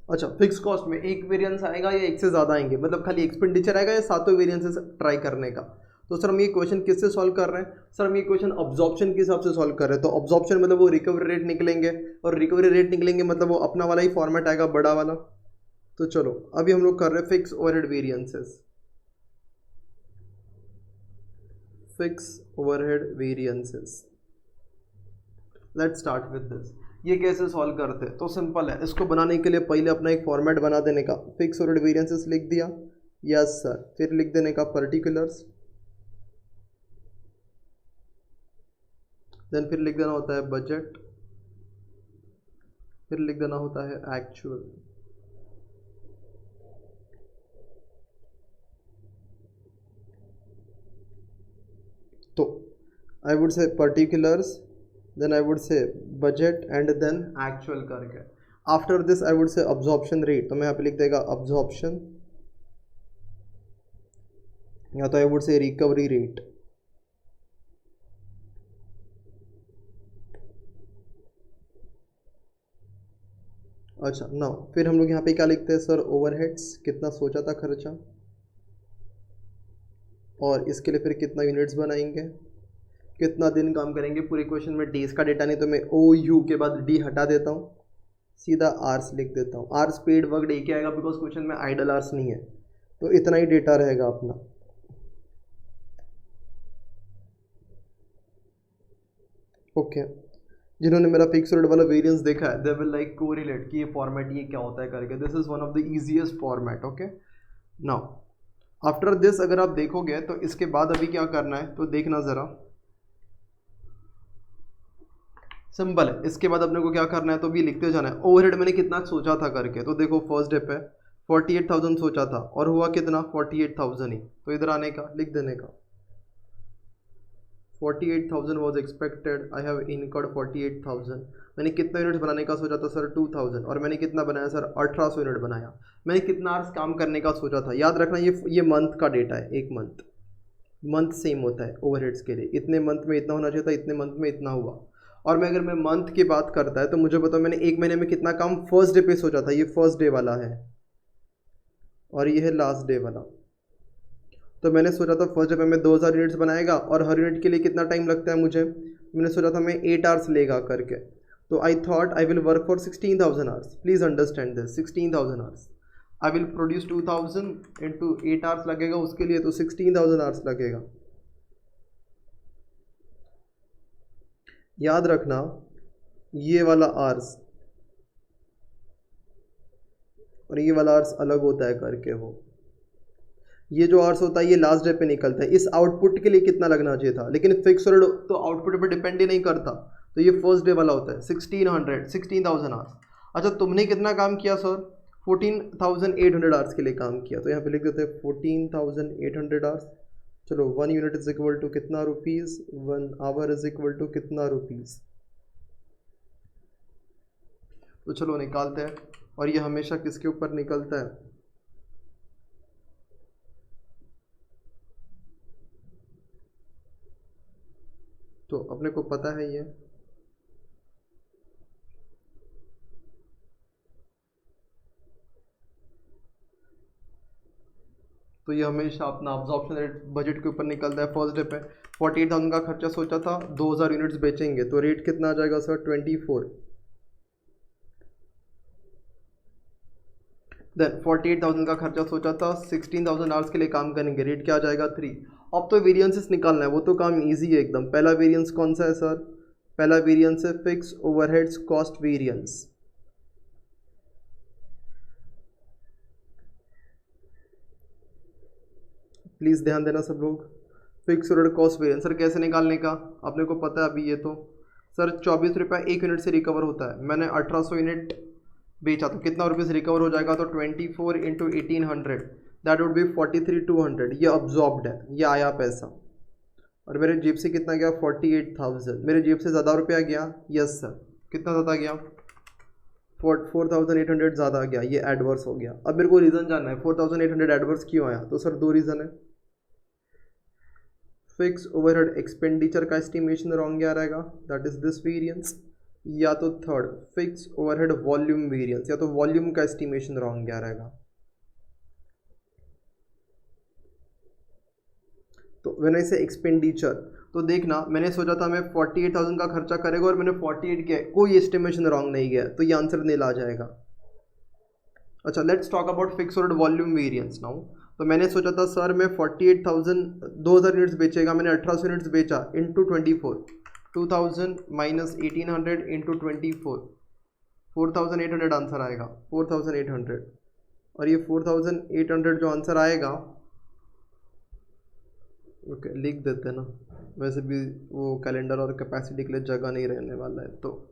अच्छा, फिक्स कॉस्ट में एक वेरिएंस आएगा या एक से ज़्यादा आएंगे, मतलब खाली एक्सपेंडिचर आएगा या सातों वेरिएंसेस ट्राई करने का? तो सर हम ये क्वेश्चन किससे सॉल्व कर रहे हैं? सर हम ये क्वेश्चन ऑब्जॉर्प्शन के हिसाब से सॉल्व कर रहे हैं। तो ऑब्जॉर्प्शन मतलब वो रिकवरी रेट निकलेंगे, और रिकवरी रेट निकलेंगे मतलब वो अपना वाला ही फॉर्मेट आएगा, बड़ा वाला। तो चलो अभी हम लोग कर रहे हैं fix overhead variances, fix overhead variances. Let's start with this. ये कैसे सॉल्व करते हैं? तो सिंपल है, इसको बनाने के लिए पहले अपना एक फॉर्मेट बना देने का, फिक्स ओवरहेड वेरिएंसेस लिख दिया, यस सर, फिर लिख देने का पर्टिकुलर्स, देन फिर लिख देना होता है बजट, फिर लिख देना होता है एक्चुअल। तो I would say particulars, then I would say budget and then actual करके। after this I would say absorption rate, तो मैं यहाँ पे लिख देगा absorption, या तो I would say recovery rate। अच्छा ना, फिर हम लोग यहाँ पे क्या लिखते हैं सर? ओवरहेड्स, कितना सोचा था खर्चा, और इसके लिए फिर कितना यूनिट्स बनाएंगे, कितना दिन काम करेंगे। पूरे क्वेश्चन में डेज का डेटा नहीं, तो मैं ओ यू के बाद डी हटा देता हूँ, सीधा आर्स लिख देता हूँ। आर्स पेड वर्क डे क्या आएगा, बिकॉज क्वेश्चन में आइडल आर्स नहीं है, तो इतना ही डेटा रहेगा अपना। ओके, जिन्होंने मेरा फिक्स रेट वाला वेरिएंस देखा है, दे विल लाइक कोरिलेट कि ये फॉर्मेट ये क्या होता है करके। This is one of the easiest format. Okay, now after this अगर आप देखोगे तो इसके बाद अभी क्या करना है, तो देखना ज़रा, सिंपल है। इसके बाद अपने को क्या करना है, तो भी लिखते जाना है ओवरहेड मैंने कितना सोचा था करके। तो देखो फर्स्ट स्टेप है 48,000 सोचा था और हुआ कितना 48,000 ही, तो इधर आने का लिख देने का 48,000 was expected, I have incurred 48,000। मैंने कितना यूनिट बनाने का सोचा था सर 2,000, और मैंने कितना बनाया सर 1800 यूनिट बनाया। मैंने कितना आवर्स काम करने का सोचा था, याद रखना ये मंथ का डेटा है, एक मंथ सेम होता है ओवरहेड्स के लिए, इतने मंथ में इतना होना चाहिए था, इतने मंथ में इतना हुआ। और मैं अगर मैं मंथ की बात करता है तो मुझे बताओ मैंने एक महीने में कितना काम फर्स्ट डे पे सोचा था, ये फर्स्ट डे वाला है और ये है लास्ट डे वाला। तो मैंने सोचा था फर्स्ट डे पे मैं 2000 यूनिट्स बनाएगा और हर यूनिट के लिए कितना टाइम लगता है मुझे, मैंने सोचा था मैं 8 आवर्स लेगा करके। तो I thought I will work for 16,000 hours, please understand this, 16,000 hours. I will produce 2000 into 8 hours लगेगा उसके लिए, तो 16,000 आवर्स लगेगा। याद रखना ये वाला आवर्स और ये वाला आवर्स अलग होता है करके, वो ये जो आवर्स होता है ये लास्ट डे पे निकलता है। इस आउटपुट के लिए कितना लगना चाहिए था, लेकिन फिक्स तो आउटपुट पे डिपेंड ही नहीं करता, तो ये फर्स्ट डे वाला होता है 16,000 आवर्स। अच्छा तुमने कितना काम किया सर, 14,800 आवर्स के लिए काम किया, तो यहाँ पे लिख देते हैं 14,800 आवर्स। चलो 1 यूनिट इज इक्वल टू कितना rupees, 1 hour is equal to कितना रुपीज़, तो चलो निकालते हैं। और ये हमेशा किसके ऊपर निकलता है, तो अपने को पता है ये, तो ये हमेशा अपना अब्जॉर्प्शन रेट बजट के ऊपर निकलता है। फर्स्ट डे पे 48,000 का खर्चा सोचा था, 2000 यूनिट्स बेचेंगे तो रेट कितना आ जाएगा सर 24। देन 48,000 का खर्चा सोचा था, 16,000 आवर्स के लिए काम करेंगे, रेट क्या आ जाएगा 3। अब तो वेरिएंसेस निकालना है, वो तो काम इजी है एकदम। पहला वेरिएंस कौन सा है सर, पहला वेरिएंस है fix overheads cost variance. Please ध्यान देना सब लोग, fix overhead cost variance sir कैसे निकालने का, अपने को पता है अभी। ये तो सर 24 रुपये एक यूनिट से रिकवर होता है, मैंने 1800 यूनिट बेचा तो कितना रुपीज़ रिकवर हो जाएगा, तो 24 इंटू 1800 दैट वुड बी 43,200। ये अब्जॉर्ब्ड है, ये आया पैसा। और मेरे जेब से कितना गया 48,000, मेरे जेब से ज़्यादा रुपया गया, यस सर कितना ज़्यादा गया 4,800 ज़्यादा गया, ये एडवर्स हो गया। अब मेरे को रीज़न जानना है 4,800 एडवर्स क्यों आया, तो सर 2 रीज़न है। फिक्स ओवरहेड एक्सपेंडिचर का एस्टिमेशन रॉन्ग क्या रहेगा, दैट इज दिस वेरिएंस, या तो third fix overhead volume variance, या तो वॉल्यूम का एस्टिमेशन रॉन्ग क्या रहेगा। तो व्हेन आई से एक्सपेंडिचर, तो देखना मैंने सोचा था मैं 48,000 का खर्चा करेगा और मैंने 48 किया, कोई एस्टिमेशन रॉन्ग नहीं गया, तो ये आंसर नील आ जाएगा। अच्छा let's talk about fix overhead volume variance now. तो मैंने सोचा था सर मैं 48,000 2000 यूनिट्स बेचेगा, मैंने 1800 यूनिट्स बेचा इंटू 24, 2000 माइनस 1800 इंटू 24, 4,800 आंसर आएगा 4,800। और ये 4,800 जो आंसर आएगा, ओके लिख देते हैं ना, वैसे भी वो कैलेंडर और कैपेसिटी के लिए जगह नहीं रहने वाला है, तो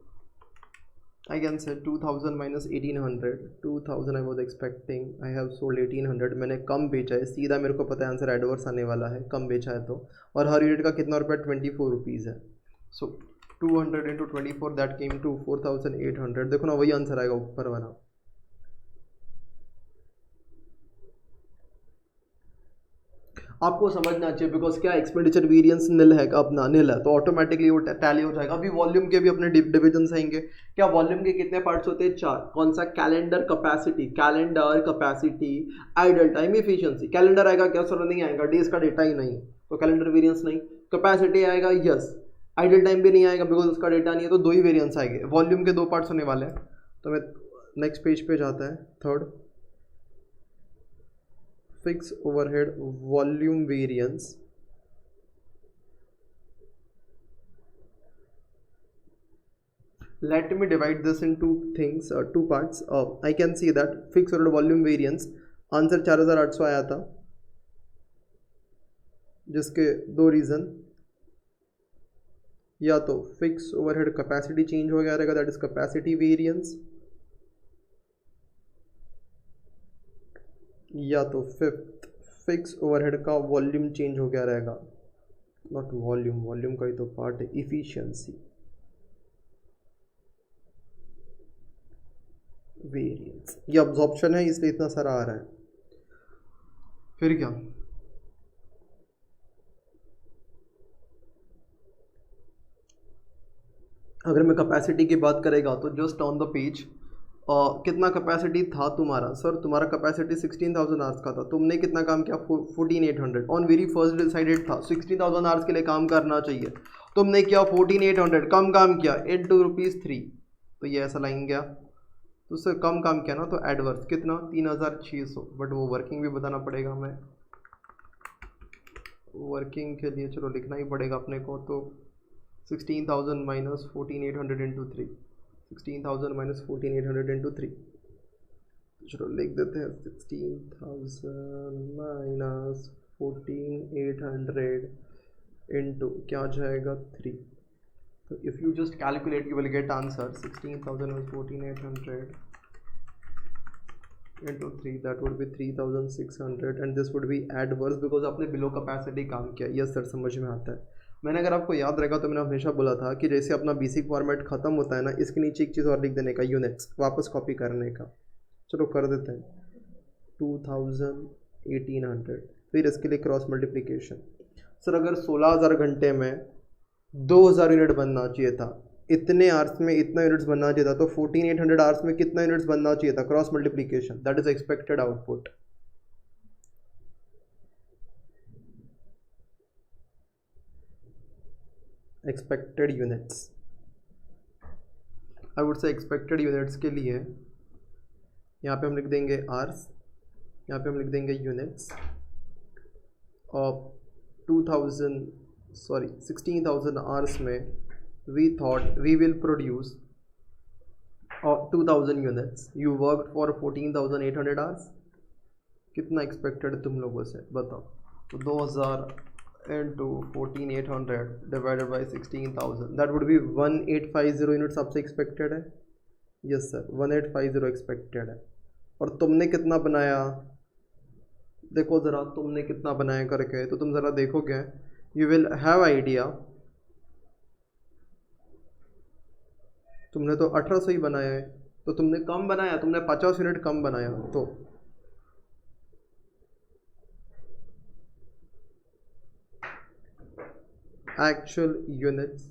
I can say 2000 minus 1800, 2000 I was expecting, I have sold 1800, मैंने कम बेचा है, सीधा मेरे को पता है आंसर एडवर्स आने वाला है, कम बेचा है तो। और हर यूनिट का कितना रुपया 24 रुपीज़ है, सो 200 इंटू 24 दैट केम टू 4,800। देखो ना वही आंसर आएगा ऊपर वाला। आपको समझना चाहिए बिकॉज क्या एक्सपेंडिचर वेरिएंस नील है, अपना नील है तो ऑटोमेटिकली वो टैली हो जाएगा। अभी वॉल्यूम के भी अपने डिविजन आएंगे। क्या वॉल्यूम के कितने पार्ट्स होते हैं, 4। कौन सा, calendar capacity idle time efficiency. Calendar आएगा क्या सर, नहीं आएगा, डेज का डेटा ही नहीं तो कैलेंडर वेरियंस नहीं। कैपेसिटी आएगा यस, आइडल टाइम भी नहीं आएगा बिकॉज उसका डेटा नहीं है, तो 2 ही वेरियंस आएंगे। वॉल्यूम के 2 पार्ट्स होने वाले हैं। तो मैं नेक्स्ट पेज पे जाता है, third fixed overhead volume variance, let me divide this into things, 2 parts. I can see that fixed overhead volume variance answer 4,800 आया था, जिसके 2 रीज़न, या तो फिक्स ओवरहेड कैपेसिटी चेंज हो गया रहेगा, दैट इज कैपेसिटी वेरिएंस, या तो फिफ्थ फिक्स ओवरहेड का वॉल्यूम चेंज हो गया रहेगा, नॉट वॉल्यूम, वॉल्यूम का ही तो पार्ट है, इफिशियंसी, वेरिएंस, ये अब्जॉर्प्शन है इसलिए इतना सारा आ रहा है। फिर क्या, अगर मैं कैपेसिटी की बात करेगा तो जस्ट ऑन द पेज कितना कैपेसिटी था तुम्हारा, सर तुम्हारा कैपेसिटी 16,000 आवर्स का था, तुमने कितना काम किया 14,800, ऑन वेरी फर्स्ट डिसाइडेड था 16,000 आवर्स के लिए काम करना चाहिए, तुमने किया 14,800, कम काम किया इनटू ₹3, तो ये ऐसा लाइन गया, तो उससे कम काम किया ना, तो एडवर्स कितना 3,600, बट वो वर्किंग भी बताना पड़ेगा हमें, वर्किंग के लिए चलो लिखना ही पड़ेगा अपने को, तो 16,000 माइनस 14,800 इंटू 3, 16,000 माइनस 14,800 इंटू 3, चलो लिख देते हैं 16,000 माइनस 14,800 इंटू क्या जाएगा 3, तो if you just calculate you will get answer 16,000 minus 14,800 into 3, that would be 3,600 and this would be adverse because आपने बिलो कैपेसिटी काम किया। यस सर समझ में आता है। मैंने अगर आपको याद रहेगा तो मैंने हमेशा बोला था कि जैसे अपना बेसिक फॉर्मेट ख़त्म होता है ना, इसके नीचे एक चीज़ और लिख देने का, यूनिट्स वापस कॉपी करने का। चलो कर देते हैं 2,1800, फिर इसके लिए क्रॉस मल्टीप्लिकेशन। सर अगर 16,000 घंटे में 2,000 यूनिट बनना चाहिए था, इतने आवर्स में इतना यूनिट्स बनना चाहिए था, तो 14,800 आवर्स में कितना यूनिट्स बनना चाहिए था, cross multiplication, that is expected output. Expected units, I would say expected units के लिए यहाँ पे हम लिख देंगे आवर्स, यहाँ पे हम लिख देंगे यूनिट्स, और 16,000 आवर्स में we thought we will produce 2,000 units, you worked for 14,800 hours, कितना एक्सपेक्टेड तुम लोगों से बताओ, तो 2,000 into 14,800 divided by 16,000, that would be 1,850 units आपसे एक्सपेक्टेड है। यस सर 1,850 एक्सपेक्टेड है, और तुमने कितना बनाया, देखो ज़रा तुमने कितना बनाया करके, तो तुम ज़रा देखोगे, यू विल हैव आइडिया, तुमने तो 1,800 ही बनाया है, तो तुमने कम बनाया, तुमने 50 यूनिट कम बनाया, तो actual units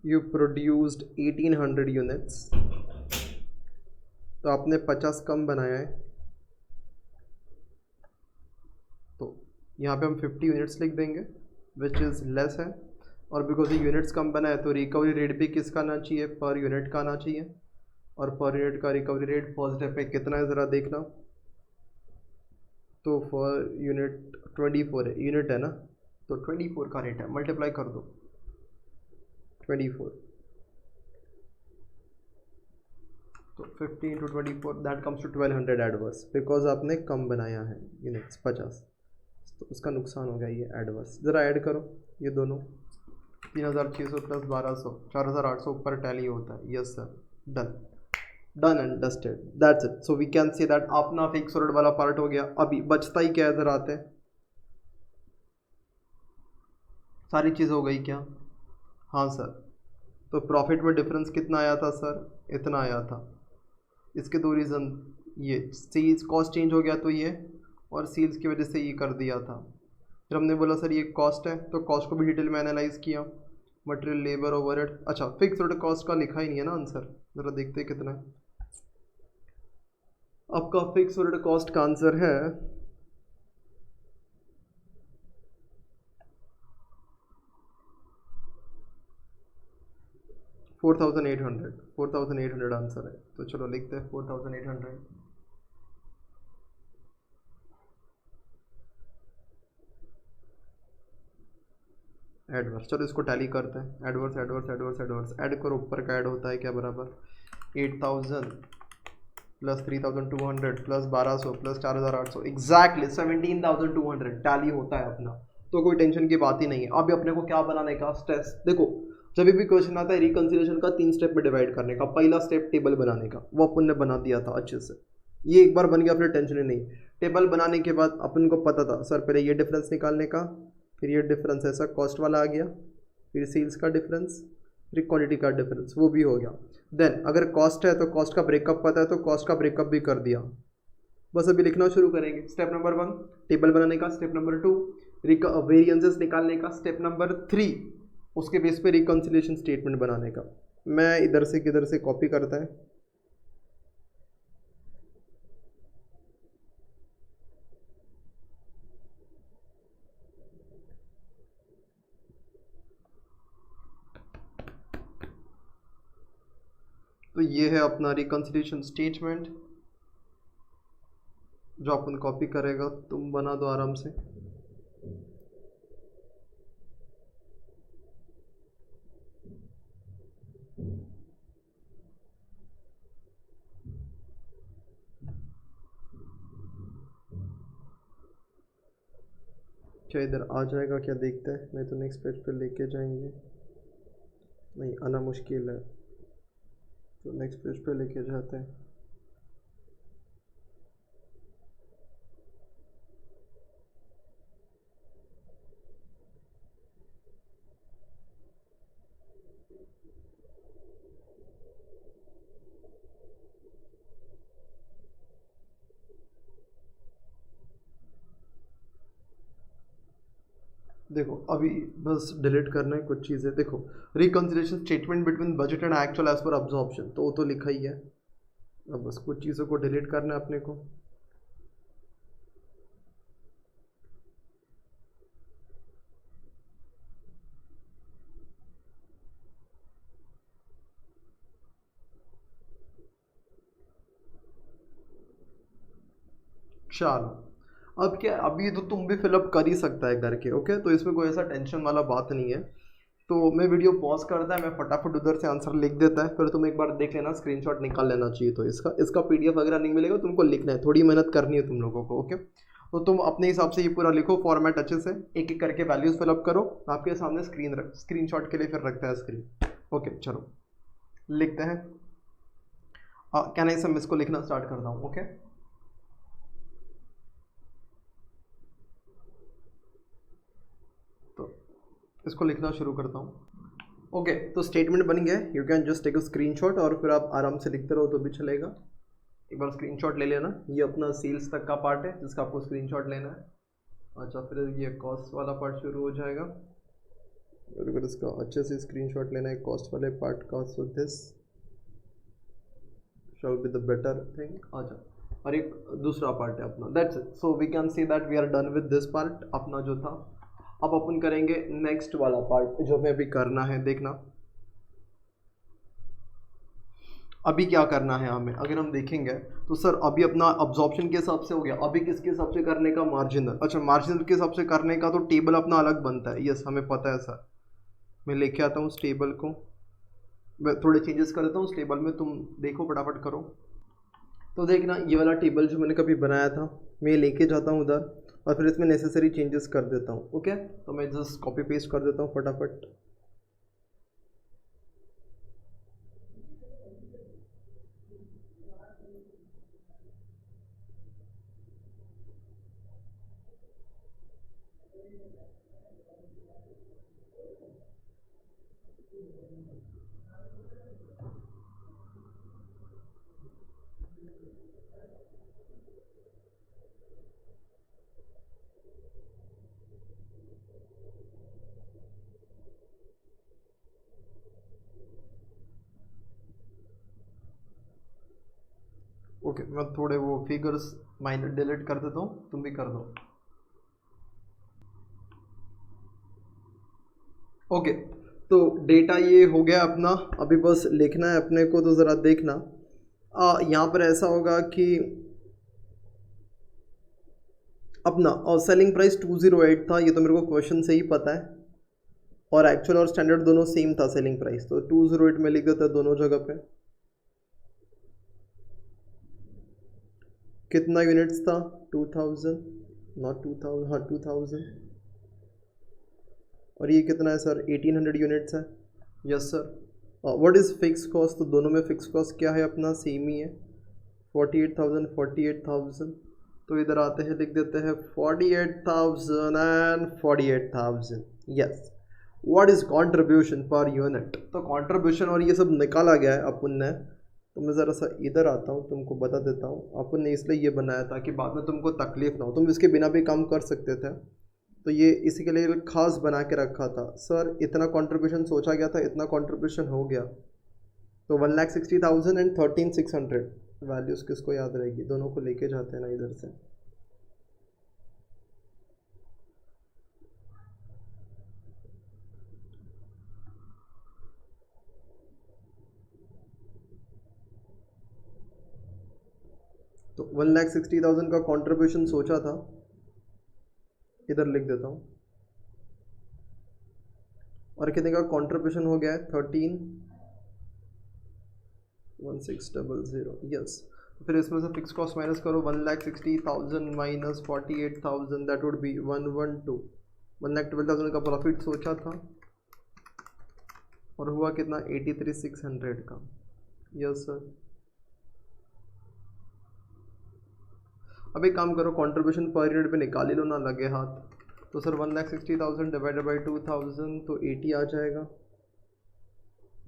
you produced 1,800 units, तो आपने 50 कम बनाया है, तो यहाँ पे हम 50 यूनिट्स लिख देंगे विच इज़ लेस है, और बिकॉज ये यूनिट्स कम बना है तो रिकवरी रेट भी किसका आना चाहिए, पर यूनिट का आना चाहिए, और पर यूनिट का रिकवरी रेट फर्स्ट डे पे कितना है ज़रा देखना, तो फॉर यूनिट 24 है, यूनिट है ना, तो 24 का रेट है, मल्टीप्लाई कर दो 24, तो 50 into 24 that comes to 1,200 adverse, because आपने कम बनाया है यूनिट्स 50, तो उसका नुकसान हो गया ये एडवर्स। ज़रा ऐड करो ये दोनों, 3,600 प्लस 1,200, 4,800 ऊपर टैली होता है। Yes sir, done done and dusted, that's it. So we can say that अपना फिक्स रेट वाला पार्ट हो गया। अभी बचता ही क्या है, ज़रा आते हैं, सारी चीज़ हो गई क्या? हाँ सर, तो प्रॉफिट में डिफरेंस कितना आया था सर, इतना आया था। इसके दो रीज़न, ये सेल्स कॉस्ट चेंज हो गया तो ये, और सेल्स की वजह से ये कर दिया था। फिर हमने बोला सर ये कॉस्ट है, तो कॉस्ट को भी डिटेल में एनालाइज किया, मटेरियल लेबर ओवरहेड। अच्छा फिक्स रेट कॉस्ट का लिखा ही नहीं है ना आंसर, ज़रा देखते हैं कितना है आपका फिक्स रेट कॉस्ट का। आंसर है 4,800 आंसर है, तो चलो लिखते हैं 4,800। एडवर्स, चलो इसको टैली करते हैं, adverse adverse adverse adverse add करो, ऊपर का ऐड होता है क्या बराबर 8,000 plus 3,200 plus 1,200 plus 4,800, exactly 17,200 tally होता है अपना, तो कोई टेंशन की बात ही नहीं है। अभी अपने को क्या बनाने का, स्ट्रेस, देखो जब भी क्वेश्चन आता है रिकंसिलिएशन का 3 स्टेप में डिवाइड करने का, पहला स्टेप टेबल बनाने का, वो अपन ने बना दिया था अच्छे से, ये एक बार बन गया फिर टेंशन ही नहीं। टेबल बनाने के बाद अपन को पता था सर पहले ये डिफरेंस निकालने का, फिर ये डिफरेंस ऐसा कॉस्ट वाला आ गया, फिर सेल्स का डिफरेंस, फिर क्वांटिटी का डिफरेंस, वो भी हो गया। देन अगर कॉस्ट है तो कॉस्ट का ब्रेकअप पता है तो कॉस्ट का ब्रेकअप भी कर दिया। बस अभी लिखना शुरू करेंगे। स्टेप नंबर 1 टेबल बनाने का, स्टेप नंबर 2 वेरिएंसेस निकालने का, स्टेप नंबर 3 उसके बेस पे रिकॉन्सिलिएशन स्टेटमेंट बनाने का। मैं इधर से किधर से कॉपी करता है, तो ये है अपना रिकॉन्सिलिएशन स्टेटमेंट जो अपन कॉपी करेगा। तुम बना दो आराम से। क्या इधर आ जाएगा क्या, देखते हैं, नहीं तो नेक्स्ट पेज पे लेके जाएंगे। नहीं आना मुश्किल है तो नेक्स्ट पेज पे लेके जाते हैं। देखो अभी बस डिलीट करना है कुछ चीज़ें। देखो reconciliation statement between budget and actual as per absorption, तो वो तो लिखा ही है। अब बस कुछ चीज़ों को डिलीट करना है अपने को। चलो अब क्या, अभी तो तुम भी फिलअप कर ही सकता है करके, ओके, तो इसमें कोई ऐसा टेंशन वाला बात नहीं है। तो मैं वीडियो पॉज करता है, मैं फटाफट उधर से आंसर लिख देता है, फिर तुम एक बार देख लेना, स्क्रीनशॉट निकाल लेना चाहिए। तो इसका पीडीएफ वगैरह नहीं मिलेगा, तुमको लिखना है, थोड़ी मेहनत करनी है तुम लोगों को, ओके। तो तुम अपने हिसाब से ये पूरा लिखो, फॉर्मेट अच्छे से, एक एक करके वैल्यूज फिलअप करो। आपके सामने स्क्रीनशॉट के लिए फिर रखता है स्क्रीन, ओके। चलो लिखते हैं। कैन आई सम, इसको लिखना स्टार्ट करता हूँ, ओके। तो इसको लिखना शुरू करता हूँ, ओके। तो स्टेटमेंट बन गया, you can just take a screenshot और फिर आप आराम से लिखते रहो तो भी चलेगा। एक बार स्क्रीनशॉट ले लेना। ये अपना सेल्स तक का पार्ट है जिसका आपको स्क्रीनशॉट लेना है। अच्छा, फिर ये कॉस्ट वाला पार्ट शुरू हो जाएगा, और फिर इसका अच्छे से स्क्रीनशॉट लेना है कॉस्ट वाले पार्ट का। So this shall be the better thing. अच्छा, और एक दूसरा पार्ट है अपना, that's it. So we can see that we are done with this part अपना जो था। अब अपन करेंगे नेक्स्ट वाला पार्ट जो हमें अभी करना है। देखना अभी क्या करना है हमें। अगर हम देखेंगे तो सर अभी अपना अब्जॉर्प्शन के हिसाब से हो गया, अभी किसके हिसाब से करने का, मार्जिनल। अच्छा, मार्जिनल के हिसाब से करने का तो टेबल अपना अलग बनता है, यस हमें पता है सर। मैं लेके आता हूँ उस टेबल को, मैं थोड़े चेंजेस कर देता हूँ उस टेबल में, तुम देखो फटाफट करो। तो देखना ये वाला टेबल जो मैंने कभी बनाया था, मैं लेके जाता हूँ उधर और फिर इसमें नेसेसरी चेंजेस कर देता हूँ, ओके। तो मैं जस्ट कॉपी पेस्ट कर देता हूँ फटाफट। ओके, मैं थोड़े वो फिगर्स माइनर डिलीट कर देता हूँ, तुम भी कर दो, ओके। तो डेटा ये हो गया अपना, अभी बस लिखना है अपने को। तो ज़रा देखना यहाँ पर ऐसा होगा कि अपना और सेलिंग प्राइस 208 था, ये तो मेरे को क्वेश्चन से ही पता है, और एक्चुअल और स्टैंडर्ड दोनों सेम था सेलिंग प्राइस, तो 208 में लिख देता है दोनों जगह पे। कितना यूनिट्स था, 2000, नॉट 2000, हाँ 2000। और ये कितना है सर, 1800 यूनिट्स है, yes sir. What is fix cost, तो दोनों में फिक्स कॉस्ट क्या है अपना, सेम ही है, 48,000 48,000। तो इधर आते हैं, लिख देते हैं 48,000 and 48,000. Yes, what is contribution per unit. तो कंट्रीब्यूशन और ये सब निकाला गया है अपन ने. तो मैं ज़रा सा इधर आता हूँ, तुमको बता देता हूँ. अपन ने इसलिए ये बनाया ताकि बाद में तुमको तकलीफ ना हो, तुम इसके बिना भी काम कर सकते थे. तो ये इसी के लिए खास बना के रखा था. सर इतना कंट्रीब्यूशन सोचा गया था, इतना कंट्रीब्यूशन हो गया. तो 1,60,000 एंड 13,600 वैल्यूज़ किसको याद रहेगी. दोनों को लेके जाते हैं ना इधर से. तो 1,60,000 का कंट्रीब्यूशन सोचा था, इधर लिख देता हूँ. और कितने का कंट्रीब्यूशन हो गया है 13,1600. यस, फिर इसमें से फिक्स कॉस्ट माइनस करो. 1,60,000 माइनस 48,000 दैट वुड बी 112. 1,12,000 का प्रॉफिट सोचा था और हुआ कितना 83,600 का. Yes sir. अब एक काम करो, कंट्रीब्यूशन पर यूनिट पे निकाल ही लो ना, लगे हाथ. तो सर 1,60,000 डिवाइडेड बाई 2,000 तो 80 आ जाएगा.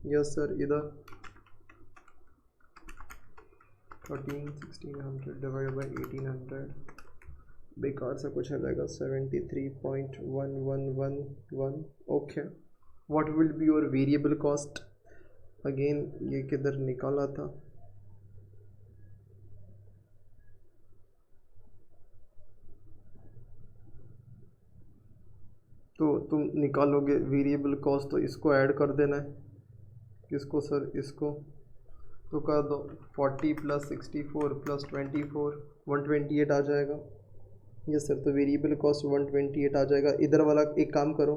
Yes sir. इधर 1,1600 डिवाइडेड बाई 1,800 बेकार से कुछ आ जाएगा 73.1111. Okay, what will be your variable cost. Again ये किधर निकाला था. तो तुम निकालोगे वेरिएबल कॉस्ट, तो इसको ऐड कर देना है. किसको सर, इसको. तो कर दो 40 + 64 + 24 128 आ जाएगा. Yes sir. तो वेरिएबल कॉस्ट 128 आ जाएगा. इधर वाला एक काम करो,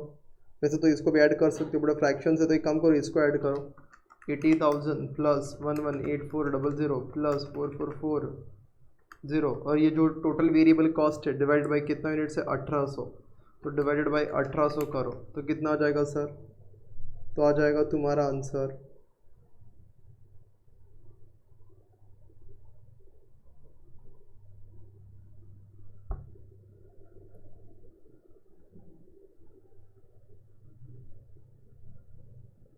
वैसे तो इसको भी ऐड कर सकते हो, बड़ा फ्रैक्शन से, तो एक काम करो इसको ऐड करो. 80,000 + 118400 + 4440. और ये जो टोटल वेरिएबल कॉस्ट है डिवाइड बाई कितना यूनिट से 1800. तो डिवाइडेड बाई 1800 करो तो कितना आ जाएगा सर. तो आ जाएगा तुम्हारा आंसर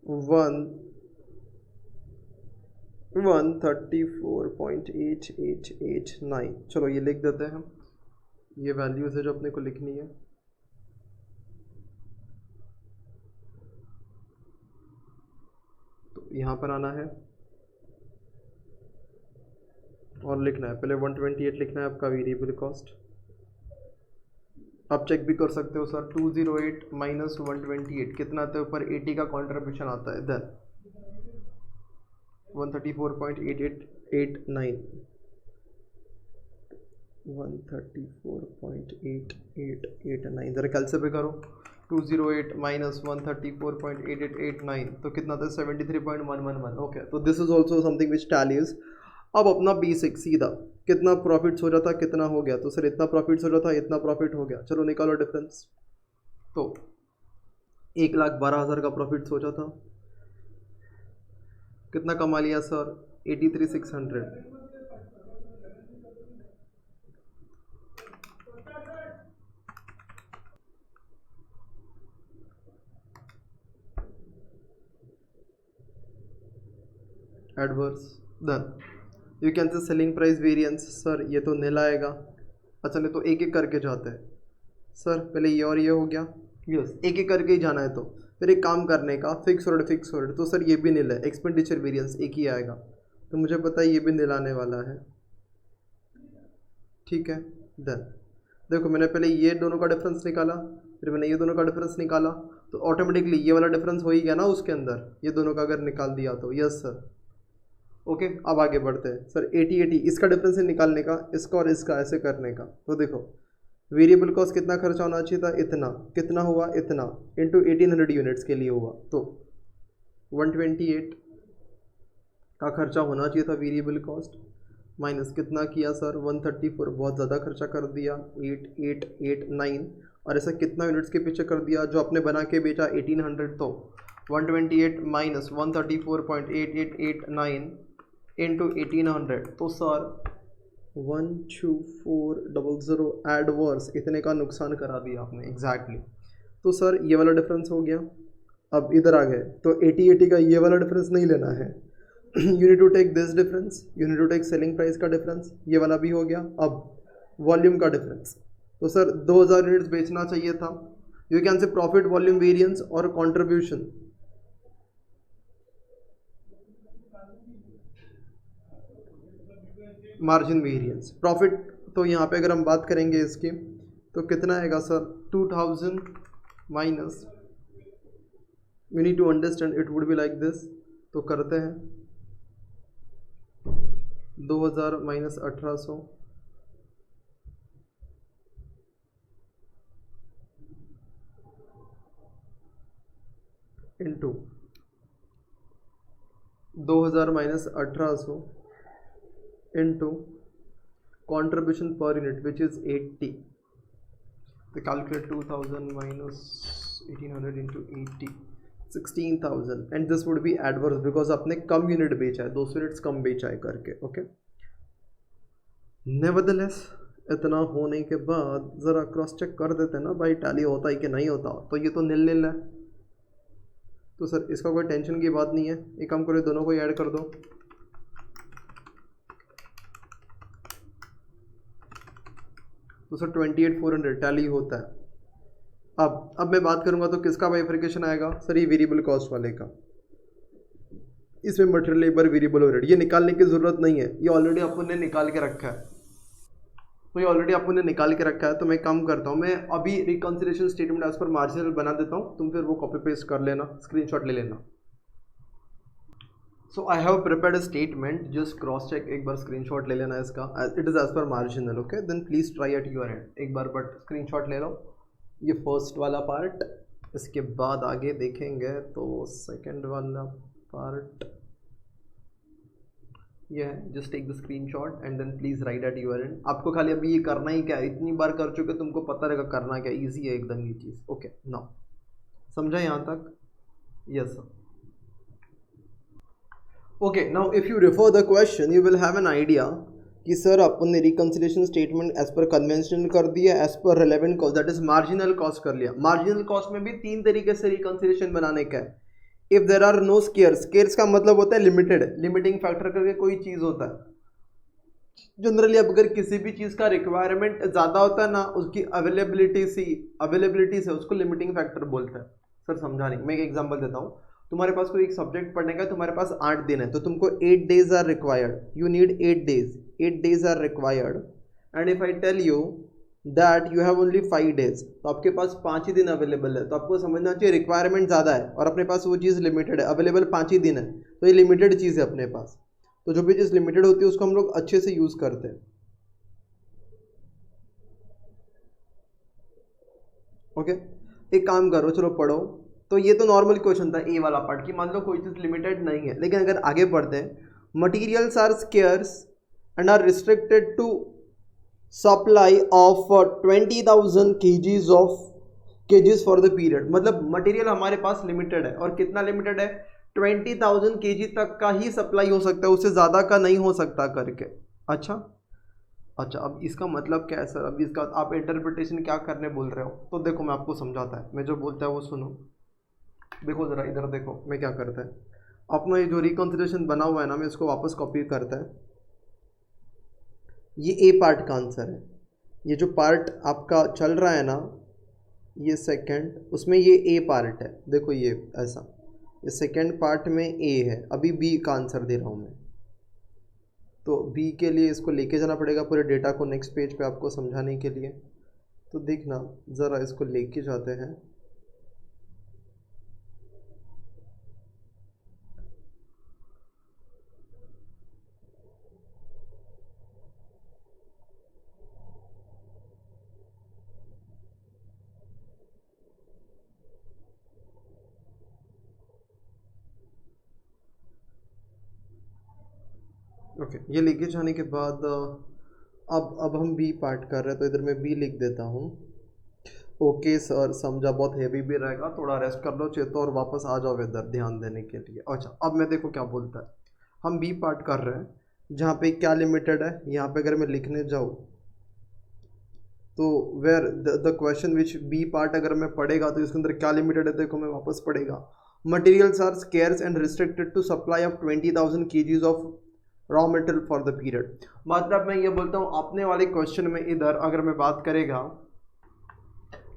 134.8889. चलो ये लिख देते हैं. ये वैल्यूज़ है जो अपने को लिखनी है. तो यहाँ पर आना है और लिखना है. पहले 128 लिखना है आपका वेरिएबल कॉस्ट. आप चेक भी कर सकते हो सर. 208 माइनस 128 कितना आता है ऊपर 80 का कंट्रीब्यूशन आता है. देन 134.8889 134.8889 ज़रा कैलसे पे करो. 208 माइनस 134.8889 तो कितना था 73.111. ओके, तो this is also something which tallies. अब अपना बेसिक सीधा कितना प्रॉफिट हो रहा था, कितना हो गया. तो सर इतना प्रॉफिट हो रहा था, इतना प्रॉफिट हो गया. चलो निकालो डिफरेंस. तो 1,12,000 का प्रॉफिट सोचा था, कितना कमा लिया sir 83,600. Adverse. Then you can say selling price variance. Sir ये तो नील आएगा. अच्छा नहीं, तो एक एक करके जाते हैं सर. पहले ये और ये हो गया. यस, एक एक करके ही जाना है. तो फिर एक काम करने का, फिक्स ओवरहेड फिक्स ओवरहेड. तो सर ये भी नील है. एक्सपेंडिचर वेरिएंस एक ही आएगा. तो मुझे पता है ये भी नील आने वाला है. ठीक है. देन देखो मैंने पहले ये दोनों का डिफरेंस निकाला, फिर मैंने ये दोनों का डिफरेंस निकाला. तो ऑटोमेटिकली ये वाला डिफरेंस हो ही गया ना उसके अंदर, ये दोनों का अगर निकाल दिया तो. Yes sir. ओके, अब आगे बढ़ते हैं सर. 80 इसका डिफरेंस है निकालने का, इसका और इसका ऐसे करने का. तो देखो वेरिएबल कॉस्ट कितना खर्चा होना चाहिए था, इतना. कितना हुआ, इतना इंटू 1800 यूनिट्स के लिए हुआ. तो 128 का खर्चा होना चाहिए था वेरिएबल कॉस्ट, माइनस कितना किया सर 134. बहुत ज़्यादा खर्चा कर दिया 8889. और ऐसा कितना यूनिट्स के पीछे कर दिया जो आपने बना के बेचा 1800. तो 128 माइनस 134.8889 इंटू 1800. तो सर 12400 एडवर्स, इतने का नुकसान करा दिया आपने एग्जैक्टली। तो सर ये वाला डिफरेंस हो गया। अब इधर आ गए तो 80 का ये वाला डिफरेंस नहीं लेना है। You need to take this difference, you need to take selling price का डिफरेंस, ये वाला भी हो गया। अब वॉल्यूम का डिफरेंस, तो सर 2000 यूनिट्स बेचना चाहिए था। यू कैन से प्रॉफिट वॉल्यूम वेरिएंस और कंट्रीब्यूशन। मार्जिन वेरिएंस, प्रॉफिट, तो यहाँ पे अगर हम बात करेंगे इसकी तो कितना आएगा sir 2000 minus, you need to understand it would be like this. तो करते हैं 2000 minus 1800 into 2000 minus 1800 into contribution per unit which is 80. तो calculate 2000 minus 1800 into 80, 16,000 and this would be adverse because आपने कम यूनिट बेचा है, 200 यूनिट्स कम बेचा है करके। ओके, नेवरदलेस इतना होने के बाद ज़रा क्रॉस चेक कर देते हैं ना भाई, टैली होता है कि नहीं होता। तो ये तो नील नील है, तो सर इसका कोई टेंशन की बात नहीं है। एक काम करो, दोनों को ऐड कर दो। तो सर 28,400 टैली होता है। अब मैं बात करूंगा तो किसका बाइफर्केशन आएगा सर, ये वेरिएबल कॉस्ट वाले का। इसमें मटेरियल लेबर वेरिएबल ओवरहेड ये निकालने की ज़रूरत नहीं है, ये ऑलरेडी अपन ने निकाल के रखा है। तो ये ऑलरेडी अपन ने निकाल के रखा है। तो मैं काम करता हूँ, मैं अभी reconciliation statement as per marginal बना देता हूँ, तुम फिर वो कॉपी पेस्ट कर लेना, स्क्रीनशॉट ले लेना। So I have prepared a statement, just cross check एक बार, स्क्रीनशॉट ले लेना इसका, it is as per marginal. Okay, then please try at your end एक बार, बट स्क्रीनशॉट ले लो। ये फर्स्ट वाला पार्ट, इसके बाद आगे देखेंगे तो सेकंड वाला पार्ट ये है। Just take the screenshot and then please write at your end. आपको खाली अभी ये करना ही क्या है, इतनी बार कर चुके तुमको पता रहेगा करना क्या, ईजी है एकदम ये चीज़। ओके, नाउ समझा यहाँ तक? Yes sir. Okay, now if you refer the question, you will have an idea कि सर अपन ने reconciliation statement as per conventional कर दिया, as per relevant cost that is marginal cost कर लिया। मार्जिनल कॉस्ट में भी तीन तरीके से रिकन्सिलिएशन बनाने का है। If there are no scarce, scarce का मतलब होता है लिमिटेड, लिमिटिंग फैक्टर करके कोई चीज़ होता है। जनरली अब अगर किसी भी चीज़ का रिक्वायरमेंट ज़्यादा होता है ना, उसकी अवेलेबिलिटी से उसको लिमिटिंग फैक्टर बोलते हैं। सर समझा नहीं, मैं एक एग्जाम्पल देता हूँ। तुम्हारे पास कोई एक सब्जेक्ट पढ़ने का, तुम्हारे पास 8 दिन है, तो तुमको 8 days are required, you need 8 days are required. And if I tell you that you have only 5 days, तो आपके पास 5 ही दिन अवेलेबल है। तो आपको समझना चाहिए रिक्वायरमेंट ज़्यादा है और अपने पास वो चीज़ लिमिटेड है, अवेलेबल 5 ही दिन है, तो ये लिमिटेड चीज़ है अपने पास। तो जो भी चीज़ लिमिटेड होती है उसको हम लोग अच्छे से यूज़ करते हैं। ओके, एक काम करो, चलो पढ़ो। तो ये तो नॉर्मल क्वेश्चन था ए वाला पार्ट की, मान लो कोई चीज़ लिमिटेड नहीं है। लेकिन अगर आगे बढ़ते हैं, materials are scarce and are restricted to supply of 20,000 kgs for the period. मतलब मटेरियल हमारे पास लिमिटेड है, और कितना लिमिटेड है, 20,000 kg तक का ही सप्लाई हो सकता है, उससे ज़्यादा का नहीं हो सकता करके। अच्छा, अब इसका मतलब क्या है सर? अब इसका आप इंटरप्रिटेशन क्या करने बोल रहे हो? तो देखो मैं आपको समझाता है, मैं जो बोलता है वो सुनो। देखो ज़रा इधर देखो, मैं क्या करता है, अपना ये जो रिकन्सिलिएशन बना हुआ है ना, मैं इसको वापस कॉपी करता है। ये ए पार्ट का आंसर है, ये जो पार्ट आपका चल रहा है ना, ये सेकंड, उसमें ये ए पार्ट है। देखो ये ऐसा, ये सेकंड पार्ट में ए है, अभी बी का आंसर दे रहा हूँ मैं। तो बी के लिए इसको लेके जाना पड़ेगा पूरे डेटा को नेक्स्ट पेज पे आपको समझाने के लिए। तो देखना ज़रा, इसको लेके जाते हैं। ओके, ये लेके जाने के बाद अब हम बी पार्ट कर रहे हैं, तो इधर मैं बी लिख देता हूँ। ओके सर, समझा, बहुत हैवी भी रहेगा, थोड़ा रेस्ट कर लो चेतो और वापस आ जाओ इधर ध्यान देने के लिए। अच्छा, अब मैं देखो क्या बोलता है, हम बी पार्ट कर रहे हैं, जहाँ पे क्या लिमिटेड है, यहाँ पे अगर मैं लिखने जाऊँ तो where the question which B part अगर मैं पढ़ेगा तो इसके अंदर क्या लिमिटेड है, देखो मैं वापस पढ़ेगा। Materials are scarce and restricted to supply of 20,000 kgs of raw material for the period. मतलब मैं ये बोलता हूँ अपने वाले क्वेश्चन में इधर अगर मैं बात करेगा,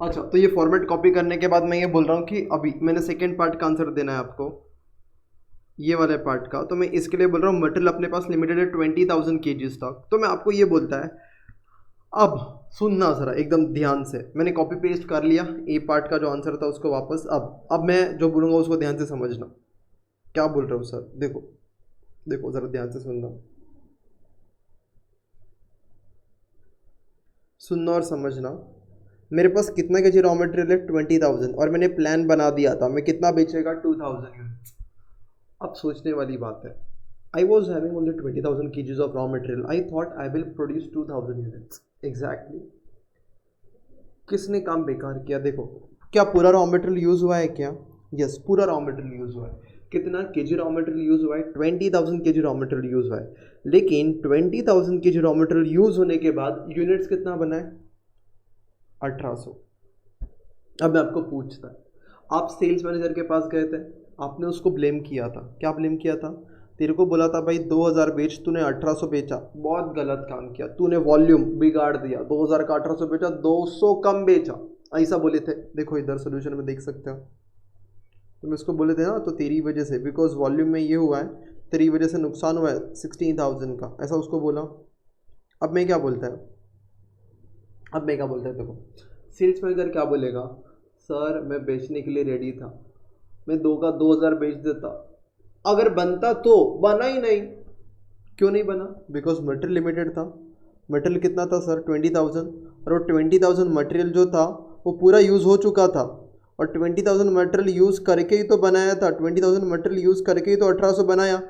अच्छा तो ये फॉर्मेट कॉपी करने के बाद मैं ये बोल रहा हूँ कि अभी मैंने सेकेंड पार्ट का आंसर देना है आपको, ये वाले पार्ट का, तो मैं इसके लिए बोल रहा हूँ मटेरियल अपने पास लिमिटेड है 20,000 kgs तक। तो मैं आपको ये बोलता है, अब सुनना ज़रा एकदम ध्यान से, मैंने कॉपी पेस्ट कर लिया ए पार्ट का जो आंसर था उसको वापस। अब मैं जो बोलूँगा उसको ध्यान से समझना, क्या बोल रहा हूँ सर, देखो देखो ज़रा ध्यान से सुनना और समझना। मेरे पास कितना केजी रॉ मटेरियल है 20,000 और मैंने प्लान बना दिया था मैं कितना बेचेगा 2,000 यूनिट्स। अब सोचने वाली बात है, I was having only 20,000 kgs of raw material. I thought I will produce 2,000 units. Exactly. किसने काम बेकार किया? देखो क्या पूरा रॉ मटेरियल यूज़ हुआ है क्या? यस, पूरा रॉ मटेरियल यूज़ हुआ है। कितना केजी रॉ मटेरियल यूज़ हुआ है? 20,000 केजी रॉ मटेरियल यूज़ हुआ है। लेकिन 20,000 केजी रॉ मटेरियल यूज़ होने के बाद यूनिट्स कितना बना है? 1800। अब मैं आपको पूछता, आप सेल्स मैनेजर के पास गए थे, आपने उसको ब्लेम किया था, क्या ब्लेम किया था? तेरे को बोला था भाई 2,000 बेच, तूने 1800 बेचा, बहुत गलत काम किया, तूने वॉल्यूम बिगाड़ दिया, 2,000 का 1800 बेचा, 200 कम बेचा, ऐसा बोले थे। देखो इधर सोल्यूशन में देख सकते हो, तुम इसको बोले थे ना, तो तेरी वजह से, बिकॉज वॉल्यूम में ये हुआ है, तेरी वजह से नुकसान हुआ है 16,000 का, ऐसा उसको बोला। अब मैं क्या बोलता है, देखो सेल्स मैनेजर क्या बोलेगा, सर मैं बेचने के लिए रेडी था, मैं 2,000 बेच देता, अगर बनता तो, बना ही नहीं। क्यों नहीं बना? बिकॉज मटेरियल लिमिटेड था। मटेरियल कितना था सर? 20,000, और वो 20,000 मटेरियल जो था वो पूरा यूज़ हो चुका था, और 20,000 मटेरियल यूज़ करके ही तो बनाया था, 20,000 मटेरियल यूज़ करके ही तो 1800 बनाया।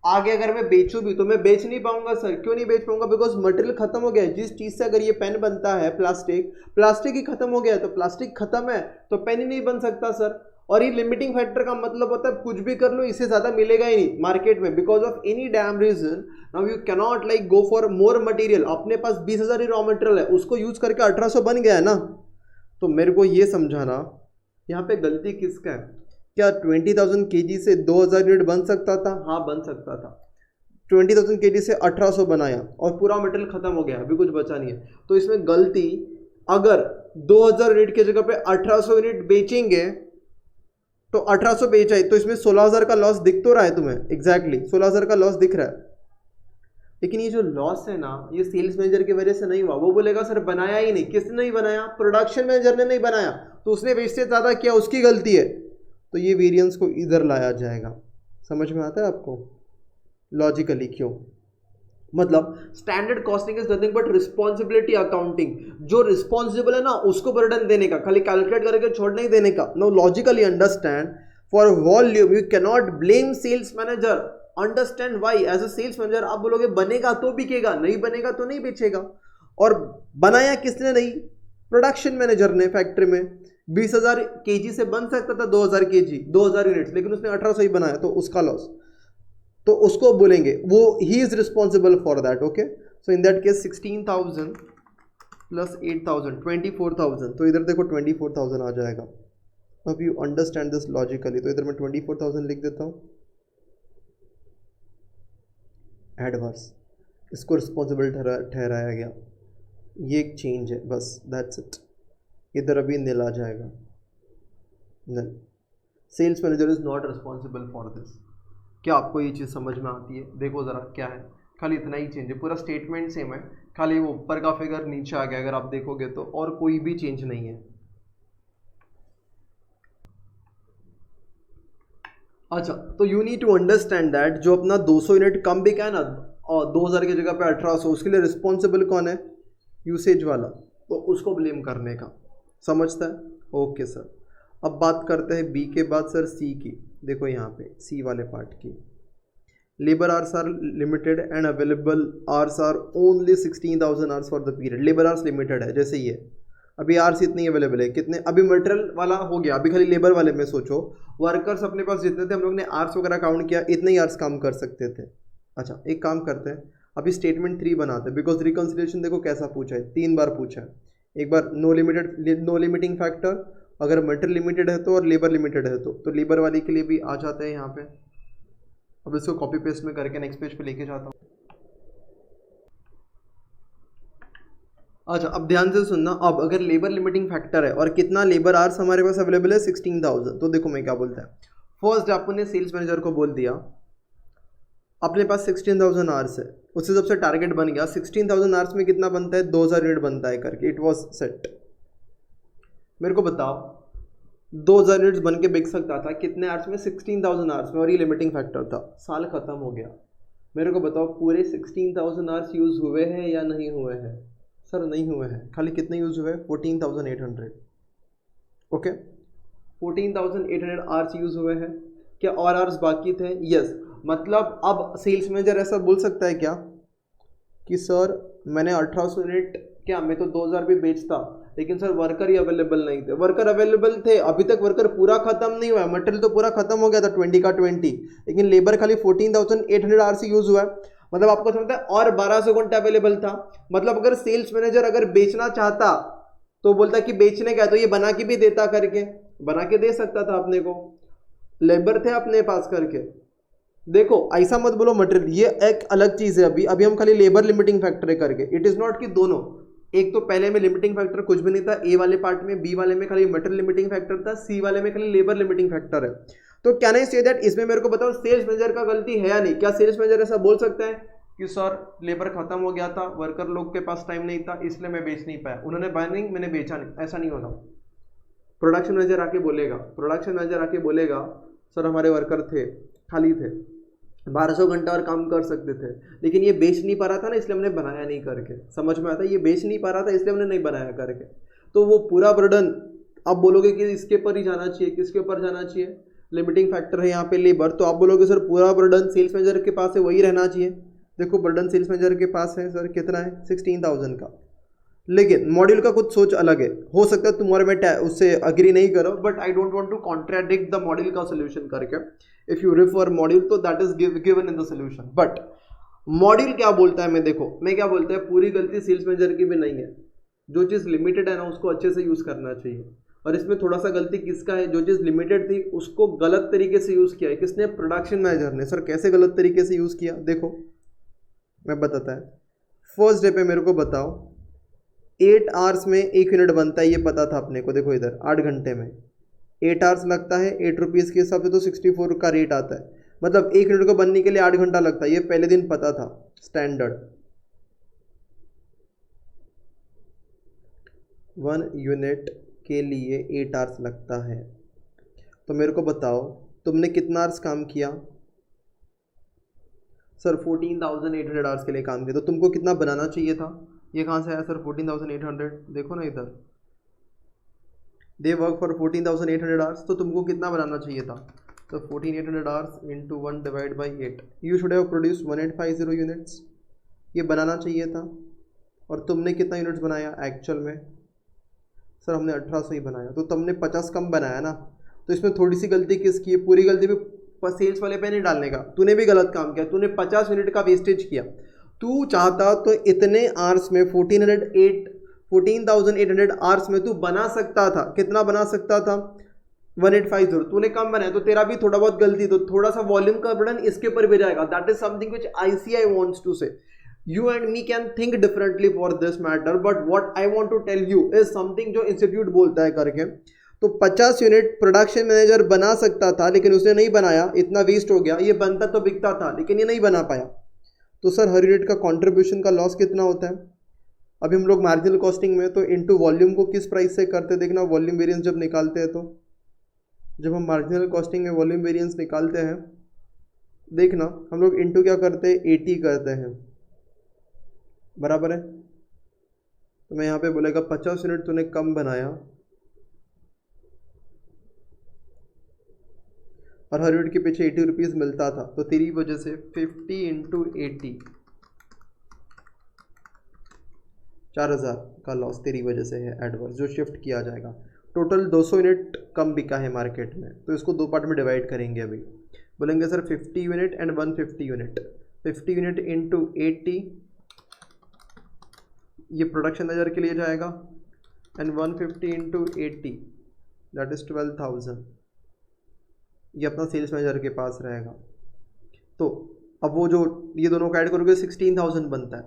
आगे अगर मैं बेचूँ भी तो मैं बेच नहीं पाऊंगा सर। क्यों नहीं बेच पाऊंगा? बिकॉज मटेरियल खत्म हो गया है। जिस चीज़ से अगर ये पेन बनता है, प्लास्टिक ही खत्म हो गया है, तो प्लास्टिक खत्म है तो पेन ही नहीं बन सकता सर। और ये लिमिटिंग फैक्टर का मतलब होता है कुछ भी कर लो इससे ज़्यादा मिलेगा ही नहीं मार्केट में, because of any damn reason now you cannot like go for more material. अपने पास 20,000 ही रॉ मटेरियल है, उसको यूज करके 1800 बन गया है ना। तो मेरे को ये समझाना यहाँ पे गलती किसका है? क्या 20,000 kg से 2,000 यूनिट बन सकता था? हाँ बन सकता था। 20,000 kg से 1800 बनाया और पूरा मटेरियल खत्म हो गया, अभी कुछ बचा नहीं है। तो इसमें गलती, अगर 2,000 यूनिट की जगह पे 1800 यूनिट बेचेंगे तो 1800 बेचा है, तो इसमें 16,000 का लॉस दिख तो रहा है तुम्हें। एग्जैक्टली 16,000 का लॉस दिख रहा है। लेकिन ये जो लॉस है ना, ये सेल्स मैनेजर की वजह से नहीं हुआ। वो बोलेगा सर बनाया ही नहीं। किसने नहीं बनाया? प्रोडक्शन मैनेजर ने नहीं बनाया, तो उसने वेस्टेज ज़्यादा किया, उसकी गलती है। तो ये वेरिएंस को इधर लाया जाएगा। समझ में आता है आपको लॉजिकली क्यों? मतलब standard costing is nothing but responsibility accounting. जो रिस्पॉन्सिबल है ना उसको बर्डन देने का, खाली कैलकुलेट करके छोड़ नहीं देने का। No, logically understand for volume you can not blame sales manager. Understand why. As a sales manager आप बोलोगे बनेगा तो बिकेगा, नहीं बनेगा तो नहीं बेचेगा। और बनाया किसने? नहीं, प्रोडक्शन मैनेजर ने। फैक्ट्री में 20,000 kg से बन सकता था 2,000 kg, 2,000 यूनिट्स, लेकिन उसने 1800 ही बनाया, तो उसका लॉस। तो उसको बोलेंगे वो he is responsible for that. Okay, so in that case 16,000 plus 8,000 24,000। तो इधर देखो 24,000 आ जाएगा। अब यू अंडरस्टैंड दिस लॉजिकली, तो इधर मैं 24,000 लिख देता हूँ। एडवर्स, इसको रिस्पॉन्सिबल ठहराया गया। ये एक चेंज है बस, दैट्स इट। इधर अभी नील आ जाएगा। Neel, sales manager is not responsible for this. क्या आपको ये चीज़ समझ में आती है? देखो ज़रा क्या है, खाली इतना ही चेंज है, पूरा स्टेटमेंट सेम है, खाली वो ऊपर का फिगर नीचे आ गया अगर आप देखोगे तो, और कोई भी चेंज नहीं है। अच्छा, तो you need to understand that जो अपना 200 यूनिट कम बिका है ना, और 2,000 की जगह पे 1800, उसके लिए रिस्पॉन्सिबल कौन है? यूसेज वाला, तो उसको ब्लेम करने का। समझता है? Okay sir. अब बात करते हैं बी के बाद सर सी की। देखो यहाँ पे सी वाले पार्ट की, labour hours are limited and available hours are only 16,000 hours for the period. Labour hours limited है, जैसे ये अभी आवर्स इतनी अवेलेबल है। कितने? अभी मटेरियल वाला हो गया, अभी खाली लेबर वाले में सोचो। वर्कर्स अपने पास जितने थे, हम लोग ने आवर्स वगैरह काउंट किया, इतने ही आवर्स काम कर सकते थे। अच्छा एक काम करते हैं, अभी स्टेटमेंट 3 बनाते हैं, बिकॉज रिकंसिलिएशन देखो कैसा पूछा है, 3 बार पूछा है। एक बार नो लिमिटिंग फैक्टर, अगर मटेरियल लिमिटेड है तो, और लेबर लिमिटेड है तो लेबर वाली के लिए भी आ जाते हैं यहाँ पे। अब इसको कॉपी पेस्ट में करके नेक्स्ट पेज पे लेके जाता हूँ। अच्छा अब ध्यान से सुनना, अब अगर लेबर लिमिटिंग फैक्टर है और कितना लेबर आवर्स हमारे पास अवेलेबल है 16,000, तो देखो मैं क्या बोलता है, फर्स्ट आपने सेल्स मैनेजर को बोल दिया अपने पास 16,000 आवर्स है, उससे सबसे टारगेट बन गया 16,000 आवर्स में कितना बनता है, 2,000 यूनिट बनता है करके, इट वॉज सेट। मेरे को बताओ 2,000 यूनिट्स बन के बिक सकता था कितने आवर्स में, 16,000 आवर्स में, और ये लिमिटिंग फैक्टर था, साल खत्म हो गया। मेरे को बताओ पूरे 16,000 आवर्स यूज़ हुए हैं या नहीं हुए हैं? सर नहीं हुए हैं, खाली कितने यूज़ हुए, 14,800। ओके 14,800 आवर्स यूज़ हुए हैं, क्या और आवर्स बाकी थे? यस। मतलब अब सेल्स मैनेजर ऐसा बोल सकता है क्या कि सर मैंने 1800 यूनिट, क्या मैं तो 2,000 भी बेचता, लेकिन सर वर्कर ही अवेलेबल नहीं थे। वर्कर अवेलेबल थे, अभी तक वर्कर पूरा खत्म नहीं हुआ है, मटेरियल तो पूरा खत्म हो गया था 20 का 20, लेकिन लेबर खाली 14,800 आवर्स यूज हुआ है। मतलब आपको समझता है और 1200 घंटे अवेलेबल था। मतलब अगर सेल्स मैनेजर अगर बेचना चाहता तो बोलता कि बेचने का, तो ये बना के भी देता करके, बना के दे सकता था अपने को, लेबर थे अपने पास करके। देखो ऐसा मत बोलो मटेरियल, ये एक अलग चीज है। अभी हम खाली लेबर लिमिटिंग फैक्टर करके, इट इज नॉट कि दोनों, एक तो पहले में लिमिटिंग फैक्टर कुछ भी नहीं था, ए वाले पार्ट में, बी वाले में खाली मटेरियल लिमिटिंग फैक्टर था, सी वाले में खाली लेबर लिमिटिंग फैक्टर है। तो कैन आई से दैट इसमें मेरे को बताओ सेल्स मैनेजर का गलती है या नहीं? क्या सेल्स मैनेजर ऐसा बोल सकता है कि सर लेबर खत्म हो गया था, वर्कर लोग के पास टाइम नहीं था, इसलिए मैं बेच नहीं पाया, उन्होंने बाय नहीं, मैंने बेचा नहीं? ऐसा नहीं होगा। प्रोडक्शन मैनेजर आके बोलेगा सर हमारे वर्कर थे, खाली थे, 1200 घंटा और काम कर सकते थे, लेकिन ये बेच नहीं पा रहा था ना, इसलिए हमने बनाया नहीं करके। समझ में आता है? ये बेच नहीं पा रहा था इसलिए हमने नहीं बनाया करके। तो वो पूरा बर्डन आप बोलोगे कि इसके ऊपर ही जाना चाहिए, किसके ऊपर जाना चाहिए? लिमिटिंग फैक्टर है यहाँ पे लेबर, तो आप बोलोगे सर पूरा बर्डन सेल्स मैनेजर के पास है, वही रहना चाहिए। देखो बर्डन सेल्स मैनेजर के पास है सर कितना है, 16,000 का, लेकिन मॉड्यूल का कुछ सोच अलग है। हो सकता है तुम्हारे में उससे अग्री नहीं करो, but I don't want to contradict the module का सोल्यूशन करके। इफ यू रेफर मॉड्यूल तो that is given in the solution, but module क्या बोलता है, मैं क्या बोलता है, पूरी गलती सेल्स मैनेजर की भी नहीं है। जो चीज़ लिमिटेड है ना उसको अच्छे से यूज़ करना चाहिए, और इसमें थोड़ा सा गलती किसका है, जो चीज़ लिमिटेड थी उसको गलत तरीके से यूज़ किया है। किसने? प्रोडक्शन मैनेजर ने। सर कैसे गलत तरीके से यूज़ किया? देखो मैं बताता है। फर्स्ट डे पे मेरे को बताओ 8 आवर्स में 1 यूनिट बनता है, ये पता था अपने को। देखो इधर 8 घंटे में 8 आवर्स लगता है, 8 रुपीज़ के हिसाब से तो 64 का रेट आता है, मतलब 1 यूनिट को बनने के लिए 8 घंटा लगता है, ये पहले दिन पता था स्टैंडर्ड। 1 यूनिट के लिए 8 आवर्स लगता है, तो मेरे को बताओ तुमने कितना आवर्स काम किया? सर 14,800 आवर्स के लिए काम किया, तो तुमको कितना बनाना चाहिए था? ये कहाँ से आया सर 14,800? देखो ना इधर, दे वर्क फॉर 14,800 आवर्स, तो तुमको कितना बनाना चाहिए था? तो 14,800 hours into 1 divide by 8, you should have produce 1850 units, ये बनाना चाहिए था। और तुमने कितना यूनिट्स बनाया एक्चुअल में? सर हमने 1800 ही बनाया, तो तुमने 50 कम बनाया ना। तो इसमें थोड़ी सी गलती किसकी है? पूरी गलती भी सेल्स वाले पे नहीं डालने का, तूने भी गलत काम किया, तूने 50 यूनिट का वेस्टेज किया। तू चाहता तो इतने आवर्स में 14,800 आवर्स में तू बना सकता था। कितना बना सकता था? 1850। तूने कम बनाया, तो तेरा भी थोड़ा बहुत गलती, तो थोड़ा सा वॉल्यूम का बर्डन इसके ऊपर भी जाएगा। That is something which ICI wants to say. You and me can think differently for this matter, but what I want to tell you is something जो इंस्टीट्यूट बोलता है करके। तो 50 यूनिट प्रोडक्शन मैनेजर बना सकता था, लेकिन उसने नहीं बनाया, इतना वेस्ट हो गया। ये बनता तो बिकता था, लेकिन ये नहीं बना पाया। तो सर हर यूनिट का कंट्रीब्यूशन का लॉस कितना होता है? अभी हम लोग मार्जिनल कॉस्टिंग में तो इनटू वॉल्यूम को किस प्राइस से करते, देखना वॉल्यूम वेरिएंस जब निकालते हैं, तो जब हम मार्जिनल कॉस्टिंग में वॉल्यूम वेरिएंस निकालते हैं, देखना हम लोग इनटू क्या करते हैं, 80 करते हैं, बराबर है। तो मैं यहाँ पे बोलेगा 50 यूनिट तूने कम बनाया और हर यूनिट के पीछे 80 रुपीज़ मिलता था, तो तेरी वजह से 50 इंटू 80, 4,000 का लॉस तेरी वजह से है एडवर्स, जो शिफ्ट किया जाएगा। टोटल 200 यूनिट कम बिका है मार्केट में, तो इसको 2 पार्ट में डिवाइड करेंगे। अभी बोलेंगे sir 50 unit and 150 unit. 50 unit into 80, ये प्रोडक्शन मैनेजर के लिए जाएगा, एंड 150 इंटू 80 दैट इज 12,000, ये अपना सेल्स मैनेजर के पास रहेगा। तो अब वो जो ये दोनों को ऐड करोगे 16,000 बनता है,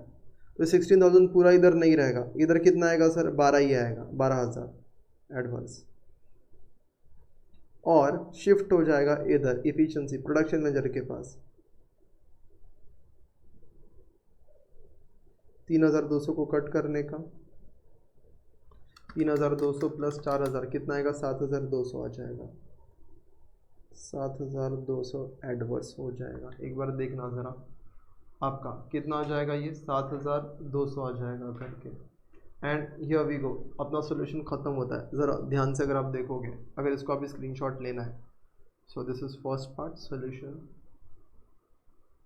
तो 16,000 पूरा इधर नहीं रहेगा, इधर कितना आएगा सर, 12 ही आएगा, 12,000 एडवांस, और शिफ्ट हो जाएगा इधर इफिशिएंसी प्रोडक्शन मैनेजर के पास। 3,200 को कट करने का, 3,200 प्लस 4,000 कितना आएगा, 7,200 आ जाएगा, 7,200 एडवर्स हो जाएगा। एक बार देखना ज़रा आपका कितना आ जाएगा, ये 7,200 आ जाएगा करके, एंड हियर वी गो, अपना सोल्यूशन ख़त्म होता है। ज़रा ध्यान से अगर आप देखोगे, अगर इसको आप स्क्रीनशॉट लेना है, so this is first part solution.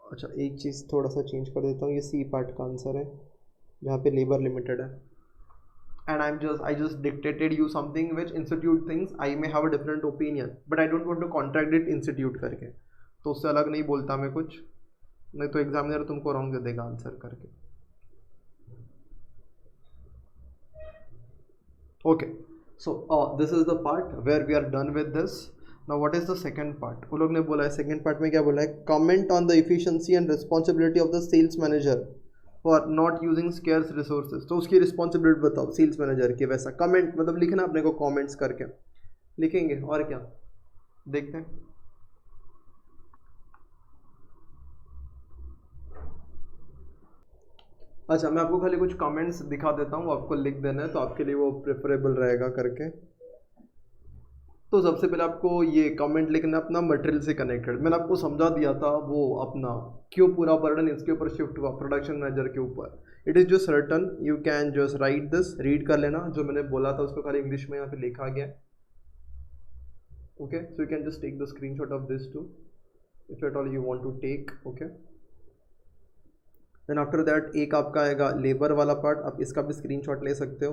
अच्छा एक चीज़ थोड़ा सा चेंज कर देता हूँ, ये सी पार्ट का आंसर है जहाँ पे लेबर लिमिटेड है, and I just dictated you something which institute thinks I may have a different opinion but I don't want to contradict institute करके, तो उससे अलग नहीं बोलता मैं कुछ, नहीं तो एग्जामिनर तुमको रॉन्ग दे देगा आंसर करके। Okay, so this is the part where we are done with this. Now what is the second part? वो लोग ने बोला है सेकंड पार्ट में क्या बोला है, comment on the efficiency and responsibility of the sales manager for not using scarce resources. तो उसकी रिस्पॉन्सिबिलिटी बताओ सेल्स मैनेजर की, वैसा कमेंट मतलब लिखना अपने को, कमेंट्स करके लिखेंगे, और क्या देखते हैं। अच्छा मैं आपको खाली कुछ कमेंट्स दिखा देता हूँ, आपको लिख देना है, तो आपके लिए वो प्रेफरेबल रहेगा करके। तो सबसे पहले आपको ये कमेंट लिखना अपना मटेरियल से कनेक्टेड। मैंने आपको समझा दिया था वो अपना क्यों पूरा बर्डन इसके ऊपर शिफ्ट हुआ प्रोडक्शन मैनेजर के ऊपर। इट इज़ जो certain, you can just right this, read कर लेना जो मैंने बोला था उसको खाली इंग्लिश में यहाँ पे लिखा गया। Okay, so you can just take the screenshot of this too if at all you want to take. Okay, then after that एक आपका आएगा लेबर वाला पार्ट, आप इसका भी स्क्रीनशॉट ले सकते हो।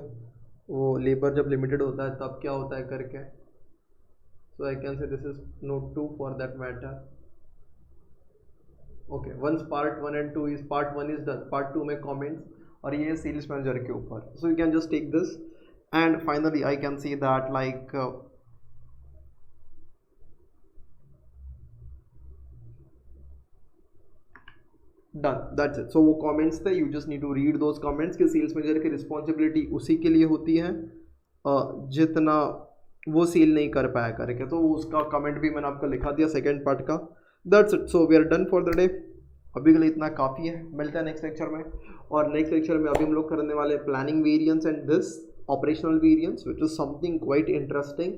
वो लेबर जब लिमिटेड होता है तब क्या होता है करके, so I can say this is note 2 for that matter. Okay, once part 1 and 2 is part 1 is done, part 2 में comments और ये सेल्स मैनेजर के ऊपर, so you can just take this and finally I can see that like done, that's it। so वो comments थे, you just need to read those comments कि सेल्स मैनेजर की रिस्पॉन्सिबिलिटी उसी के लिए होती है जितना वो सील नहीं कर पाया करके, तो उसका कमेंट भी मैंने आपको लिखा दिया सेकंड पार्ट का। That's it, so we are done for the day. अभी के लिए इतना काफ़ी है, मिलता है नेक्स्ट लेक्चर में। और नेक्स्ट लेक्चर में अभी हम लोग करने वाले planning variance and this operational variance which is something quite interesting,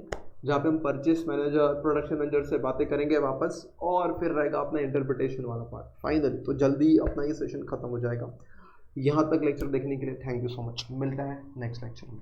जहाँ पे हम परचेस मैनेजर प्रोडक्शन मैनेजर से बातें करेंगे वापस, और फिर रहेगा अपना इंटरप्रिटेशन वाला पार्ट फाइनली। तो जल्दी अपना ये सेशन खत्म हो जाएगा। यहाँ तक लेक्चर देखने के लिए थैंक यू सो मच, मिलता है नेक्स्ट लेक्चर में।